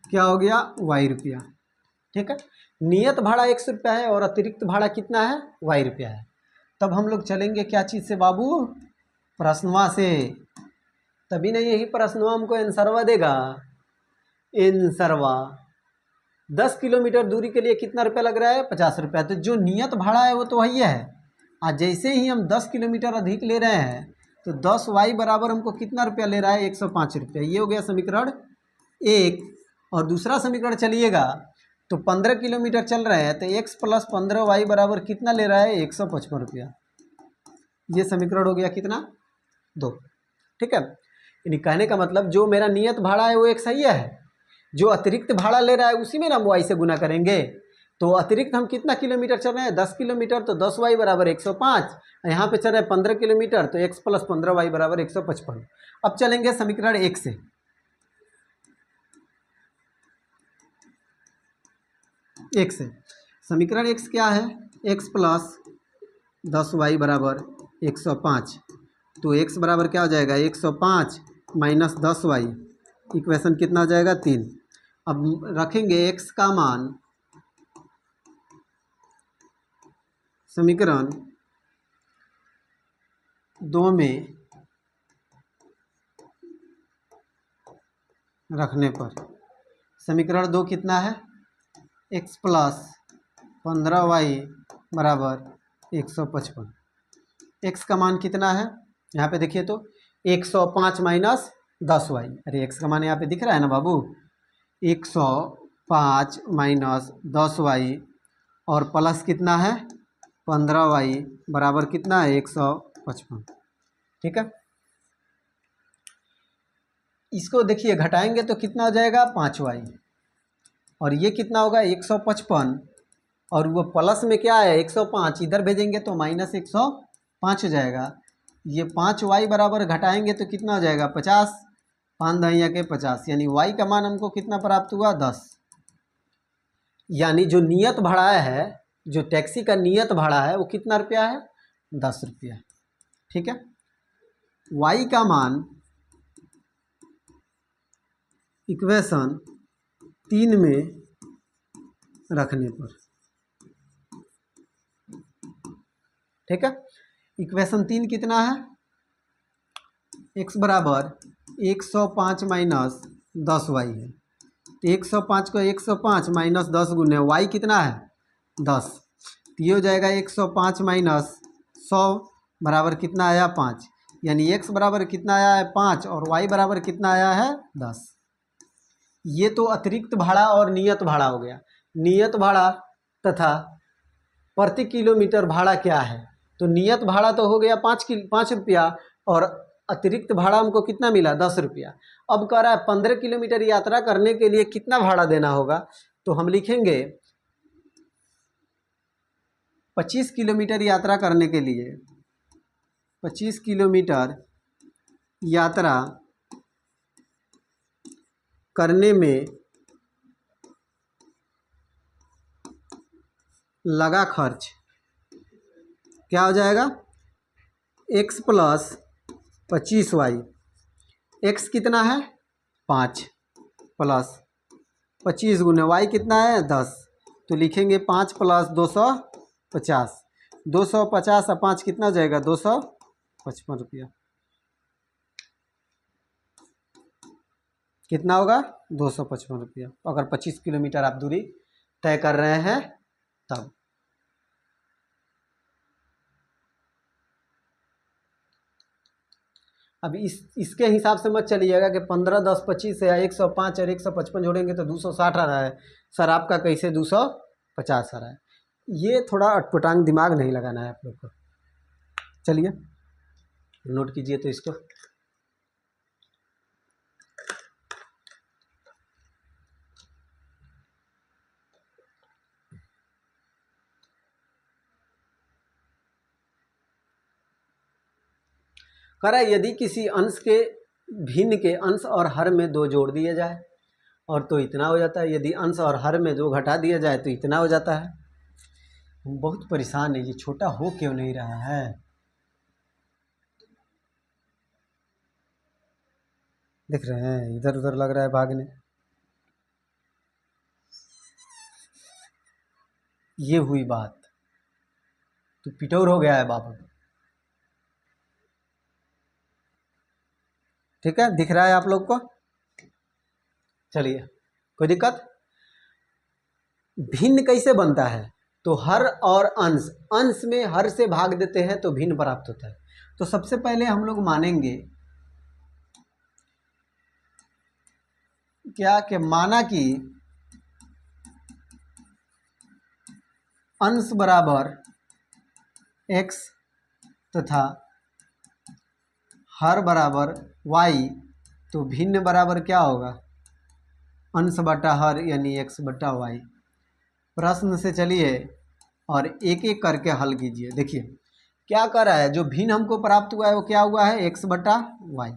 क्या हो गया? y रुपया। ठीक है, नियत भाड़ा 100 रुपया है और अतिरिक्त भाड़ा कितना है? y रुपया है। तब हम लोग चलेंगे क्या चीज़ से बाबू? प्रश्नवा से। तभी ना यही प्रश्नवा हमको आंसरवा देगा। आंसरवा 10 किलोमीटर दूरी के लिए कितना रुपया लग रहा है? 50 रुपया। तो जो नियत भाड़ा है वो तो वही है। आज जैसे ही हम 10 किलोमीटर अधिक ले रहे हैं तो 10y बराबर हमको कितना रुपया ले रहा है? 105 रुपया। ये हो गया समीकरण 1। और दूसरा समीकरण चलिएगा तो 15 किलोमीटर चल रहे हैं तो x + 15y बराबर कितना ले रहा है? 155 रुपया। ये समीकरण हो गया कितना? 2। ठीक है, यानी कहने का मतलब जो मेरा नियत भाड़ा है वो एक सही है, जो अतिरिक्त भाड़ा ले रहा है उसी में ना हम y से गुना करेंगे। तो अतिरिक्त हम कितना किलोमीटर चल रहे हैं? 10 किलोमीटर, तो 10y बराबर 105। यहाँ पे चल रहे हैं 15 किलोमीटर, तो x + 15y बराबर 155। अब चलेंगे समीकरण 1 से। समीकरण 1 क्या है? x + 10y बराबर 105। तो x बराबर क्या हो जाएगा? 105 - 10y, इक्वेशन कितना हो जाएगा? 3। अब रखेंगे x का मान समीकरण 2 में रखने पर समीकरण 2 कितना है? x + 15y बराबर 155। x का मान कितना है? यहाँ पे देखिए तो 105 - 10y। अरे x का मान यहाँ पे दिख रहा है ना बाबू? 105 - 10y और प्लस कितना है? 15y बराबर कितना है? 155। ठीक है, इसको देखिए घटाएंगे तो कितना हो जाएगा? 5y। और ये कितना होगा? 155। और वो प्लस में क्या है? 105 इधर भेजेंगे तो -105 हो जाएगा। ये 5y बराबर घटाएंगे तो कितना हो जाएगा? 50। 5 दहिया के 50, यानी y का मान हमको कितना प्राप्त हुआ? 10। यानी जो नियत भाड़ा है, जो टैक्सी का नियत भाड़ा है वो कितना रुपया है? 10 रुपया। ठीक है, y का मान इक्वेशन 3 में रखने पर, ठीक है, इक्वेशन 3 कितना है? x बराबर 105 - 10y है। तो 105 को 105 - 10 गुने y कितना है? 10। तो ये हो जाएगा 105 - 100 बराबर कितना आया? 5। यानी x बराबर कितना आया है? 5 और y बराबर कितना आया है? 10। ये तो अतिरिक्त भाड़ा और नियत भाड़ा हो गया। नियत भाड़ा तथा प्रति किलोमीटर भाड़ा क्या है? तो नियत भाड़ा तो हो गया 5 रुपया और अतिरिक्त भाड़ा हमको कितना मिला? 10 रुपया। अब कह रहा है 15 किलोमीटर यात्रा करने के लिए कितना भाड़ा देना होगा? तो हम लिखेंगे 25 किलोमीटर यात्रा करने के लिए 25 किलोमीटर यात्रा करने में लगा खर्च क्या हो जाएगा, x प्लस 25y। x कितना है 5 प्लस 25 गुने y कितना है 10, तो लिखेंगे 5 प्लस 250। 250 और 5 कितना हो जाएगा 255 रुपया। कितना होगा 255 रुपया, अगर 25 किलोमीटर आप दूरी तय कर रहे हैं तब। अब इसके हिसाब से मत चलिएगा कि 15, 10, 25 या 105 और 155 जोड़ेंगे तो 260 आ रहा है सर आपका, कैसे 250 आ रहा है। ये थोड़ा अटपटांग दिमाग नहीं लगाना है आप लोग को। चलिए नोट कीजिए तो इसको। कह रहा है यदि किसी अंश के भिन्न के अंश और हर में 2 जोड़ दिए जाए और तो इतना हो जाता है, यदि अंश और हर में 2 घटा दिया जाए तो इतना हो जाता है। हम बहुत परेशान है, ये छोटा हो क्यों नहीं रहा है। देख रहे हैं इधर उधर लग रहा है भागने। ये हुई बात, तो पिटौर हो गया है बाबू। ठीक है, दिख रहा है आप लोग को। चलिए कोई दिक्कत। भिन्न कैसे बनता है, तो हर और अंश, अंश में हर से भाग देते हैं तो भिन्न प्राप्त होता है। तो सबसे पहले हम लोग मानेंगे क्या कि माना कि अंश बराबर x तथा हर बराबर y, तो भिन्न बराबर क्या होगा अंश बटा हर यानी x बटा y। प्रश्न से चलिए और एक एक करके हल कीजिए। देखिए क्या कर रहा है, जो भिन्न हमको प्राप्त हुआ है वो क्या हुआ है x बटा y।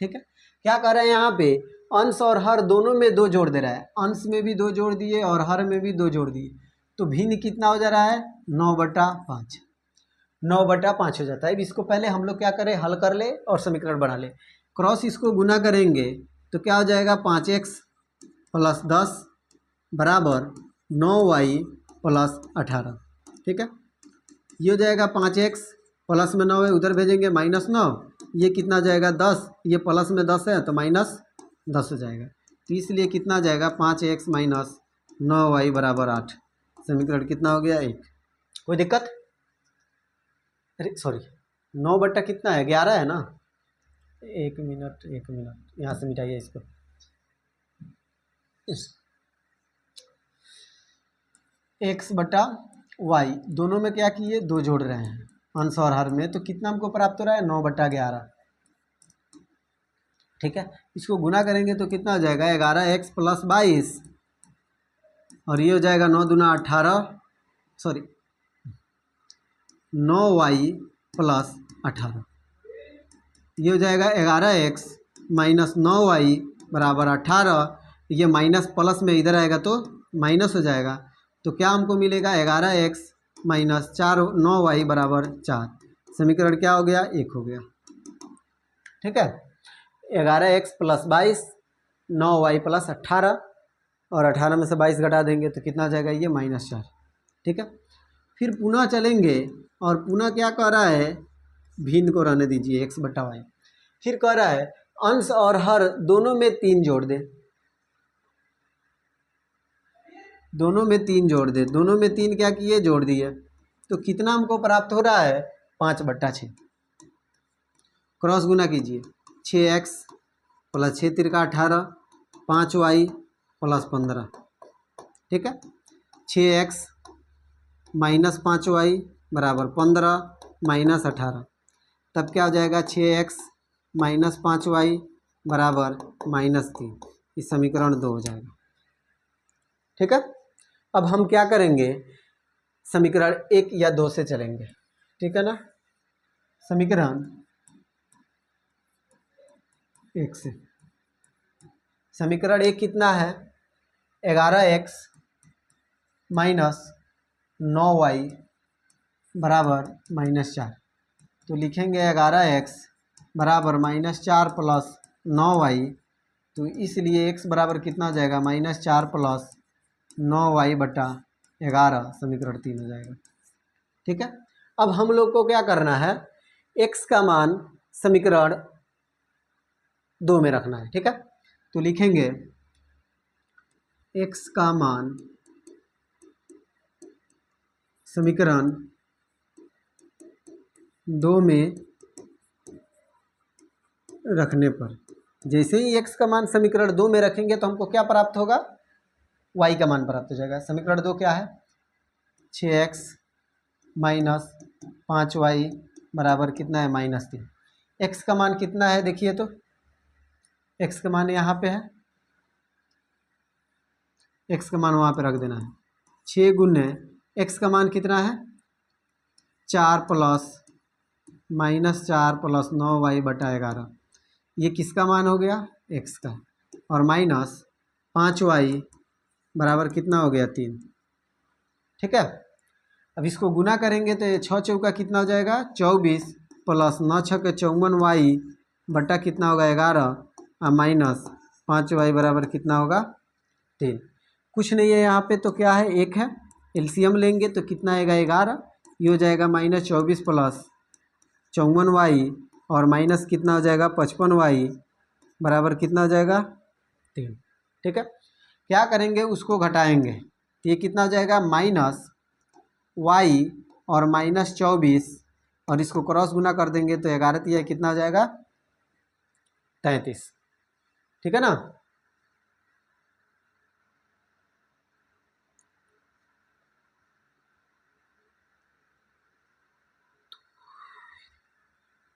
ठीक है, क्या कर रहे हैं यहाँ पे अंश और हर दोनों में 2 जोड़ दे रहा है, अंश में भी 2 जोड़ दिए और हर में भी 2 जोड़ दिए, तो भिन्न कितना हो जा रहा है 9/5। 9/5 हो जाता है। अब इसको पहले हम लोग क्या करें, हल कर ले और समीकरण बना ले। क्रॉस इसको गुना करेंगे तो क्या हो जाएगा 5x + 10 बराबर 9y + 18। ठीक है, ये हो जाएगा 5x प्लस में 9 है उधर भेजेंगे -9, ये कितना जाएगा 10, ये प्लस में 10 है तो -10 हो जाएगा। तो इसलिए कितना जाएगा 5x - 9y = 8। समीकरण कितना हो गया 1। कोई दिक्कत, अरे सॉरी 9 बट्टा कितना है 11 है ना। 1 मिनट यहाँ से मिटाइए इसको। x बटा y दोनों में क्या किए 2 जोड़ रहे हैं अंश और हर में, तो कितना हमको प्राप्त हो रहा है 9/11। ठीक है, इसको गुना करेंगे तो कितना हो जाएगा 11x + 22 और ये हो जाएगा 9 दूना 18, सॉरी 9y + 18। ये हो जाएगा 11x - 9y = 18। ये माइनस प्लस में इधर आएगा तो माइनस हो जाएगा, तो क्या हमको मिलेगा 11x - 9y = 4। समीकरण क्या हो गया 1 हो गया। ठीक है, 11x + 22 9y + 18 और 18 में से 22 घटा देंगे तो कितना हो जाएगा ये -4। ठीक है, फिर पुनः चलेंगे और पुनः क्या कह रहा है भिन्न को रहने दीजिए x बटा y। फिर कह रहा है अंश और हर दोनों में 3 जोड़ दे, दोनों में 3 जोड़ दे, दोनों में 3 क्या किए जोड़ दिए, तो कितना हमको प्राप्त हो रहा है 5/6। क्रॉस गुना कीजिए 6x + 6 × 18 5y + 15। ठीक है, 6x - 5y = 15 - 18, तब क्या हो जाएगा 6x - 5y = -3। इस समीकरण 2 हो जाएगा। ठीक है। अब हम क्या करेंगे, समीकरण 1 या 2 से चलेंगे, ठीक है ना। समीकरण 1 से, समीकरण 1 कितना है, 11x माइनस 9y बराबर -4। तो लिखेंगे 11x बराबर -4 प्लस 9y। तो इसलिए x बराबर कितना हो जाएगा, -4 प्लस 9y बटा 11, समीकरण 3 हो जाएगा। ठीक है। अब हम लोग को क्या करना है, x का मान समीकरण 2 में रखना है। ठीक है। तो लिखेंगे x का मान समीकरण 2 में रखने पर, जैसे ही x का मान समीकरण 2 में रखेंगे तो हमको क्या प्राप्त होगा, y का मान प्राप्त हो जाएगा। समीकरण 2 क्या है, 6x माइनस 5y बराबर कितना है, -3। x का मान कितना है देखिए, तो x का मान यहाँ पे है, x का मान वहाँ पे रख देना है। 6 गुने x का मान कितना है, 4 प्लस -4 प्लस 9y बटा 11। ये किसका मान हो गया, x का, और माइनस 5y बराबर कितना हो गया, 3। ठीक है। अब इसको गुना करेंगे तो ये 6 चौका कितना हो जाएगा, 24 प्लस 9 छक्के 54y बटा कितना होगा, 11, और माइनस 5y बराबर कितना होगा, 3। कुछ नहीं है यहाँ पे, तो क्या है, 1 है, एलसीएम लेंगे तो कितना आएगा, 11। ये हो जाएगा -24 प्लस 54y और माइनस कितना हो जाएगा, 55y बराबर कितना हो जाएगा, 3। ठीक है। क्या करेंगे, उसको घटाएंगे तो ये कितना हो जाएगा, -y और -24, और इसको क्रॉस गुना कर देंगे तो 11 यह कितना हो जाएगा, 33। ठीक है ना।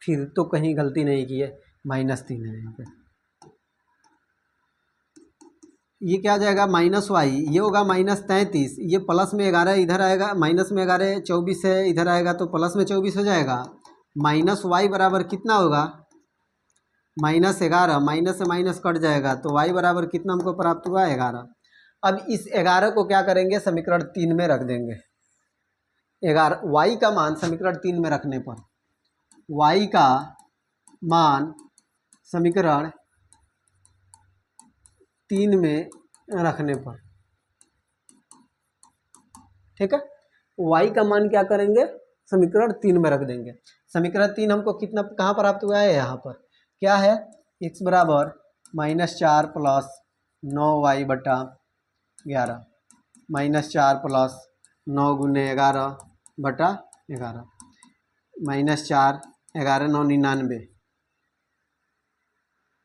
फिर तो कहीं गलती नहीं की है, -3 है यहाँ पे। ये क्या आ जाएगा, -y, ये होगा -33, ये प्लस में 11 इधर आएगा, माइनस में 11 24 है, इधर आएगा तो प्लस में 24 हो जाएगा। -y बराबर कितना होगा, -11, माइनस से माइनस कट जाएगा तो y बराबर कितना हमको प्राप्त हुआ, 11। अब इस 11 को क्या करेंगे, समीकरण 3 में रख देंगे। 11 y का मान समीकरण 3 में रखने पर, y का मान समीकरण 3 में रखने पर, ठीक है, y का मान क्या करेंगे, समीकरण 3 में रख देंगे। समीकरण 3 हमको कितना कहाँ प्राप्त हुआ है, यहाँ पर क्या है, x बराबर -4 प्लस 9y बटा 11, -4 प्लस 9 गुने 11 बटा 11, -4, 11 9 99,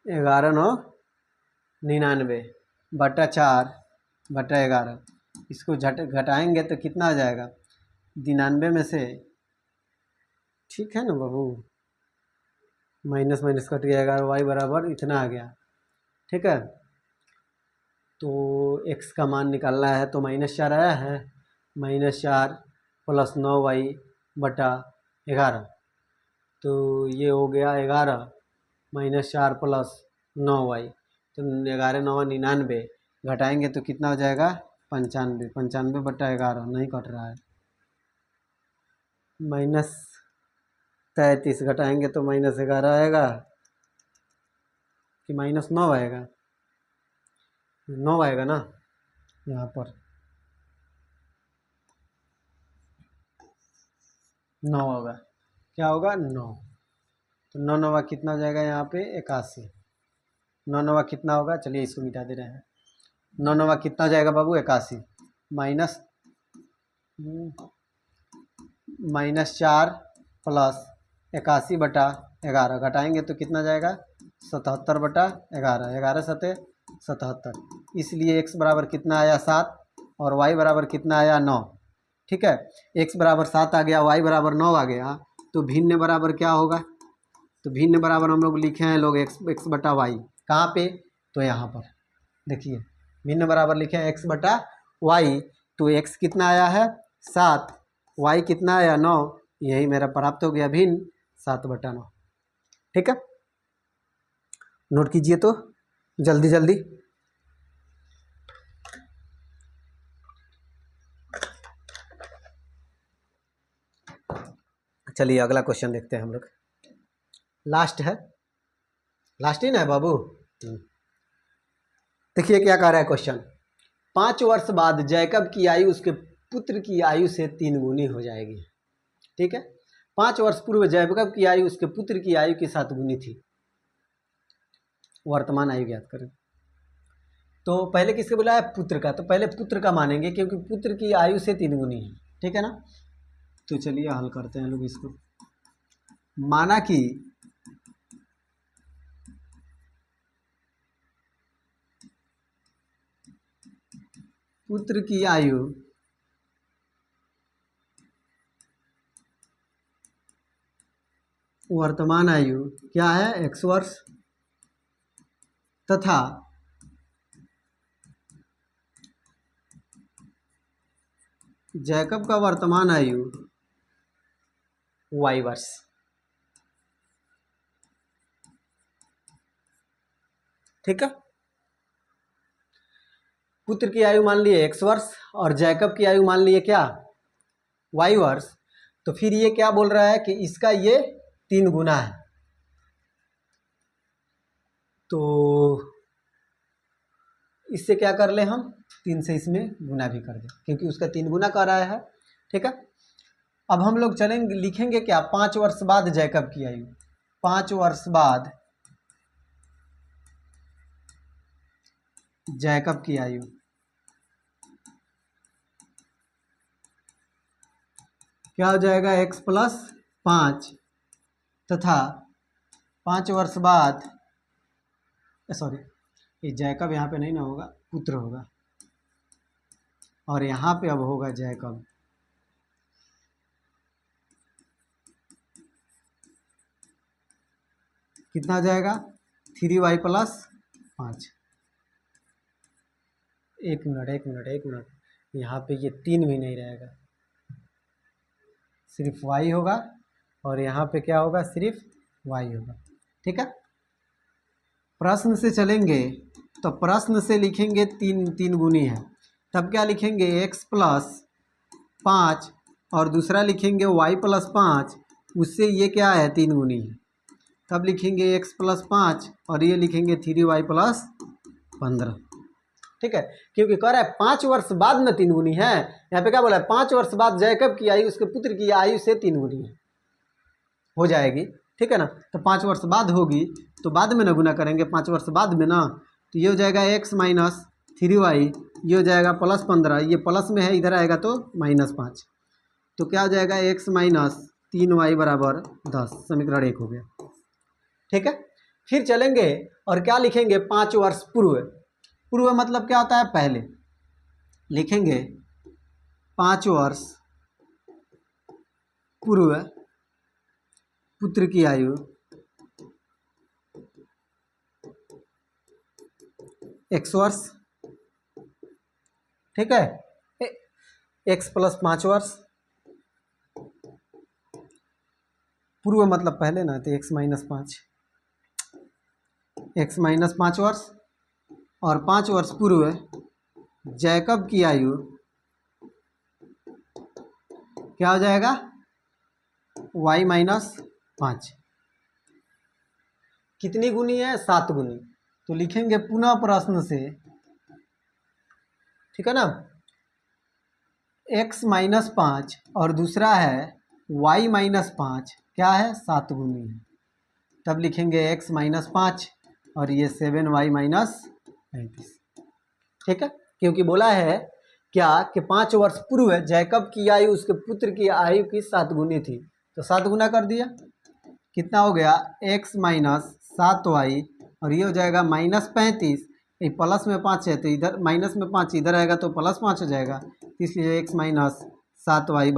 11 9 99 बटा 4 बटा 11। इसको घटाएंगे तो कितना आ जाएगा, 99 में से, ठीक है ना बाबू, माइनस माइनस कट गया, 11, y बराबर इतना आ गया। ठीक है। तो x का मान निकालना है तो -4 आया है, -4 प्लस 9y बटा 11, तो ये हो गया 11 -4 प्लस 9y, तो 11 9 99, घटाएंगे तो कितना हो जाएगा, 95, 95 बटा 11, नहीं कट रहा है, -33 घटाएंगे तो -11 आएगा कि -9 आएगा, 9 आएगा ना, यहाँ पर 9 होगा, क्या होगा, 9। तो 9 9 कितना हो जाएगा, यहाँ पे 81, 9 9 कितना होगा, चलिए इसको मिटा दे रहे हैं। 9 9 कितना हो जाएगा बाबू, 81, -4 प्लस 81 बटा 11, घटाएंगे तो कितना जाएगा, 77 बटा 11, 11 सते 77, इसलिए x बराबर कितना आया, 7, और y बराबर कितना आया, 9। ठीक है। x बराबर 7 आ गया, y बराबर 9 आ गया, तो भिन्न बराबर क्या होगा, तो भिन्न बराबर हम लोग लिखे हैं लोग x बटा वाई, कहाँ पे, तो यहाँ पर देखिए भिन्न बराबर लिखे हैं x बटा वाई, तो एक्स कितना आया है 7, वाई कितना आया 9, यही मेरा प्राप्त हो गया भिन्न 7/9। ठीक है, नोट कीजिए तो जल्दी जल्दी। चलिए अगला क्वेश्चन देखते हैं हम लोग, लास्ट है, लास्ट ही ना है बाबू। देखिए क्या कह रहा है क्वेश्चन, 5 वर्ष बाद जैकब की आयु उसके पुत्र की आयु से 3 गुनी हो जाएगी। ठीक है, 5 वर्ष पूर्व जैकब की आयु उसके पुत्र की आयु की 7 गुनी थी। वर्तमान आयु ज्ञात करें। तो पहले किसके बोला है, पुत्र का, तो पहले पुत्र का मानेंगे क्योंकि पुत्र की आयु से 3 गुनी है। ठीक है ना, तो चलिए हल करते हैं लोग इसको। माना कि पुत्र की आयु वर्तमान आयु क्या है x वर्ष, तथा जैकब का वर्तमान आयु y वर्ष। ठीक है, पुत्र की आयु मान लिए x वर्ष और जैकब की आयु मान लिए क्या y वर्ष। तो फिर ये क्या बोल रहा है कि इसका ये 3 गुना है, तो इससे क्या कर ले हम 3 से इसमें गुना भी कर दें क्योंकि उसका 3 गुना कर रहा है। ठीक है, अब हम लोग चलेंगे लिखेंगे क्या 5 वर्ष बाद जैकब की आयु, 5 वर्ष बाद जैकब की आयु क्या हो जाएगा x + 5 तथा 5 वर्ष बाद, सॉरी ये जैकब यहाँ पे नहीं ना होगा, पुत्र होगा, और यहाँ पे अब होगा जैकब। कितना हो जाएगा 3y + 5। एक मिनट, यहाँ पे ये 3 भी नहीं रहेगा, सिर्फ y होगा, और यहाँ पे क्या होगा सिर्फ y होगा। ठीक है, प्रश्न से चलेंगे तो प्रश्न से लिखेंगे 3 गुनी है, तब क्या लिखेंगे x + 5 और दूसरा लिखेंगे y + 5, उससे ये क्या है 3 गुनी है, तब लिखेंगे x + 5 और ये लिखेंगे 3y + 15। ठीक है, क्योंकि कह रहा है 5 वर्ष बाद में 3 गुनी है, यहाँ पे क्या बोला है 5 वर्ष बाद जैकब की आयु उसके पुत्र की आयु से 3 गुनी है हो जाएगी। ठीक है ना, तो 5 वर्ष बाद होगी तो बाद में ना गुना करेंगे 5 वर्ष बाद में ना, तो ये हो जाएगा x - 3y, ये हो जाएगा +15, ये प्लस में है इधर आएगा तो -5, तो क्या हो जाएगा x - 3y = 10, समीकरण 1 हो गया। ठीक है, फिर चलेंगे और क्या लिखेंगे 5 वर्ष पूर्व, पूर्व मतलब क्या होता है पहले, लिखेंगे 5 वर्ष पूर्व पुत्र की आयु x वर्ष। ठीक है, x + 5 वर्ष, पूर्व मतलब पहले ना, तो x - 5 वर्ष, और 5 वर्ष पूर्व जैकब की आयु क्या हो जाएगा y - 5। कितनी गुनी है 7 गुनी, तो लिखेंगे पुनः प्रश्न से। ठीक है ना, x - 5 और दूसरा है y - 5, क्या है 7 गुनी है, तब लिखेंगे x - 5 और ये 7y - 35। ठीक है, क्योंकि बोला है क्या कि 5 वर्ष पूर्व जैकब की आयु उसके पुत्र की आयु की 7 गुनी थी, तो 7 गुना कर दिया, कितना हो गया x - 7y और ये हो जाएगा -35, ये प्लस में 5 है तो इधर माइनस में 5 इधर आएगा तो +5 हो जाएगा, इसलिए x - 7y =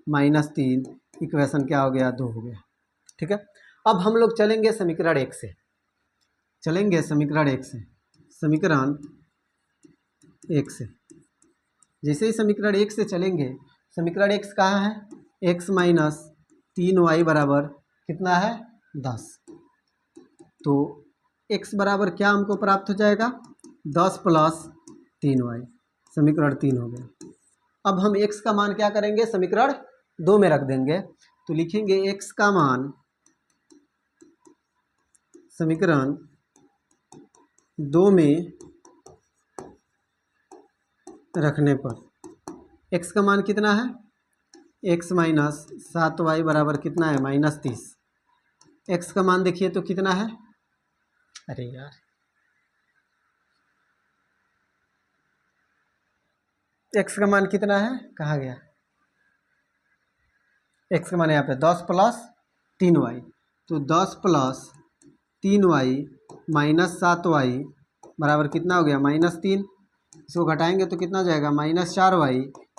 -3, इक्वेशन क्या हो गया 2 हो गया। ठीक है, अब हम लोग चलेंगे समीकरण 1 से, समीकरण 1 से। जैसे ही समीकरण 1 से चलेंगे, समीकरण x कहाँ है, x माइनस 3y बराबर कितना है 10। तो x बराबर क्या हमको प्राप्त हो जाएगा, 10 प्लस 3y, समीकरण 3 हो गया। अब हम x का मान क्या करेंगे, समीकरण 2 में रख देंगे। तो लिखेंगे x का मान समीकरण 2 में रखने पर x का मान कितना है, x माइनस 7y बराबर कितना है -30। x का मान देखिए तो कितना है, अरे यार x का मान कितना है, कहाँ गया, x का मान यहाँ पे 10 प्लस 3y। तो 10 प्लस 3y माइनस 7y बराबर कितना हो गया -3। इसको घटाएंगे तो कितना हो जाएगा -4y,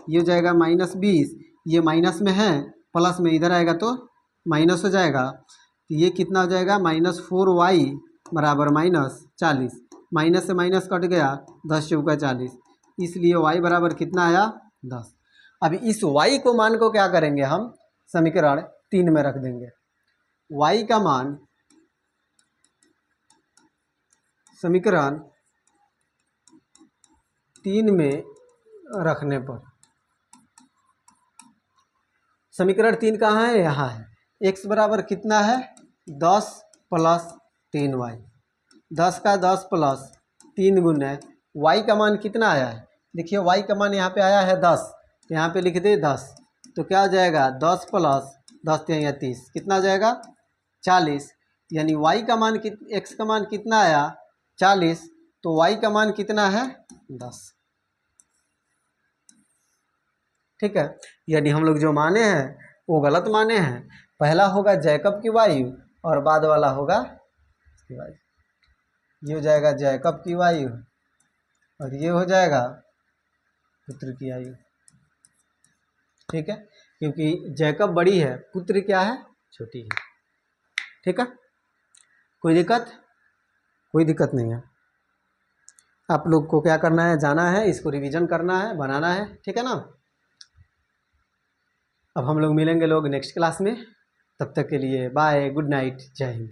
ये हो जाएगा -20। ये माइनस में है, प्लस में इधर आएगा तो माइनस हो जाएगा। तो ये कितना हो जाएगा -4y बराबर -40। माइनस से माइनस कट गया, 10 चौका 40, इसलिए y बराबर कितना आया 10। अब इस y को मान को क्या करेंगे, हम समीकरण 3 में रख देंगे। y का मान समीकरण 3 में रखने पर, समीकरण 3 कहाँ है, यहाँ है। x बराबर कितना है 10 प्लस 3y, 10 का 10 प्लस 3 गुना y का मान कितना आया है, देखिए y का मान यहाँ पे आया है 10, तो यहाँ पे लिख दे 10। तो क्या हो जाएगा 10 प्लस 10 या 30, कितना हो जाएगा 40। यानी y का मान x का मान कितना आया 40, तो y का मान कितना है 10। ठीक है, यानी हम लोग जो माने हैं वो गलत माने हैं। पहला होगा जैकब की वायु और बाद वाला होगा इसकी वायु। ये हो जाएगा जैकब की वायु और ये हो जाएगा पुत्र की आयु। ठीक है, क्योंकि जैकब बड़ी है, पुत्र क्या है छोटी है। ठीक है, कोई दिक्कत, कोई दिक्कत नहीं है। आप लोग को क्या करना है, जाना है, इसको रिवीजन करना है, बनाना है। ठीक है ना। अब हम लोग मिलेंगे लोग नेक्स्ट क्लास में, तब तक के लिए बाय, गुड नाइट, जय हिंद।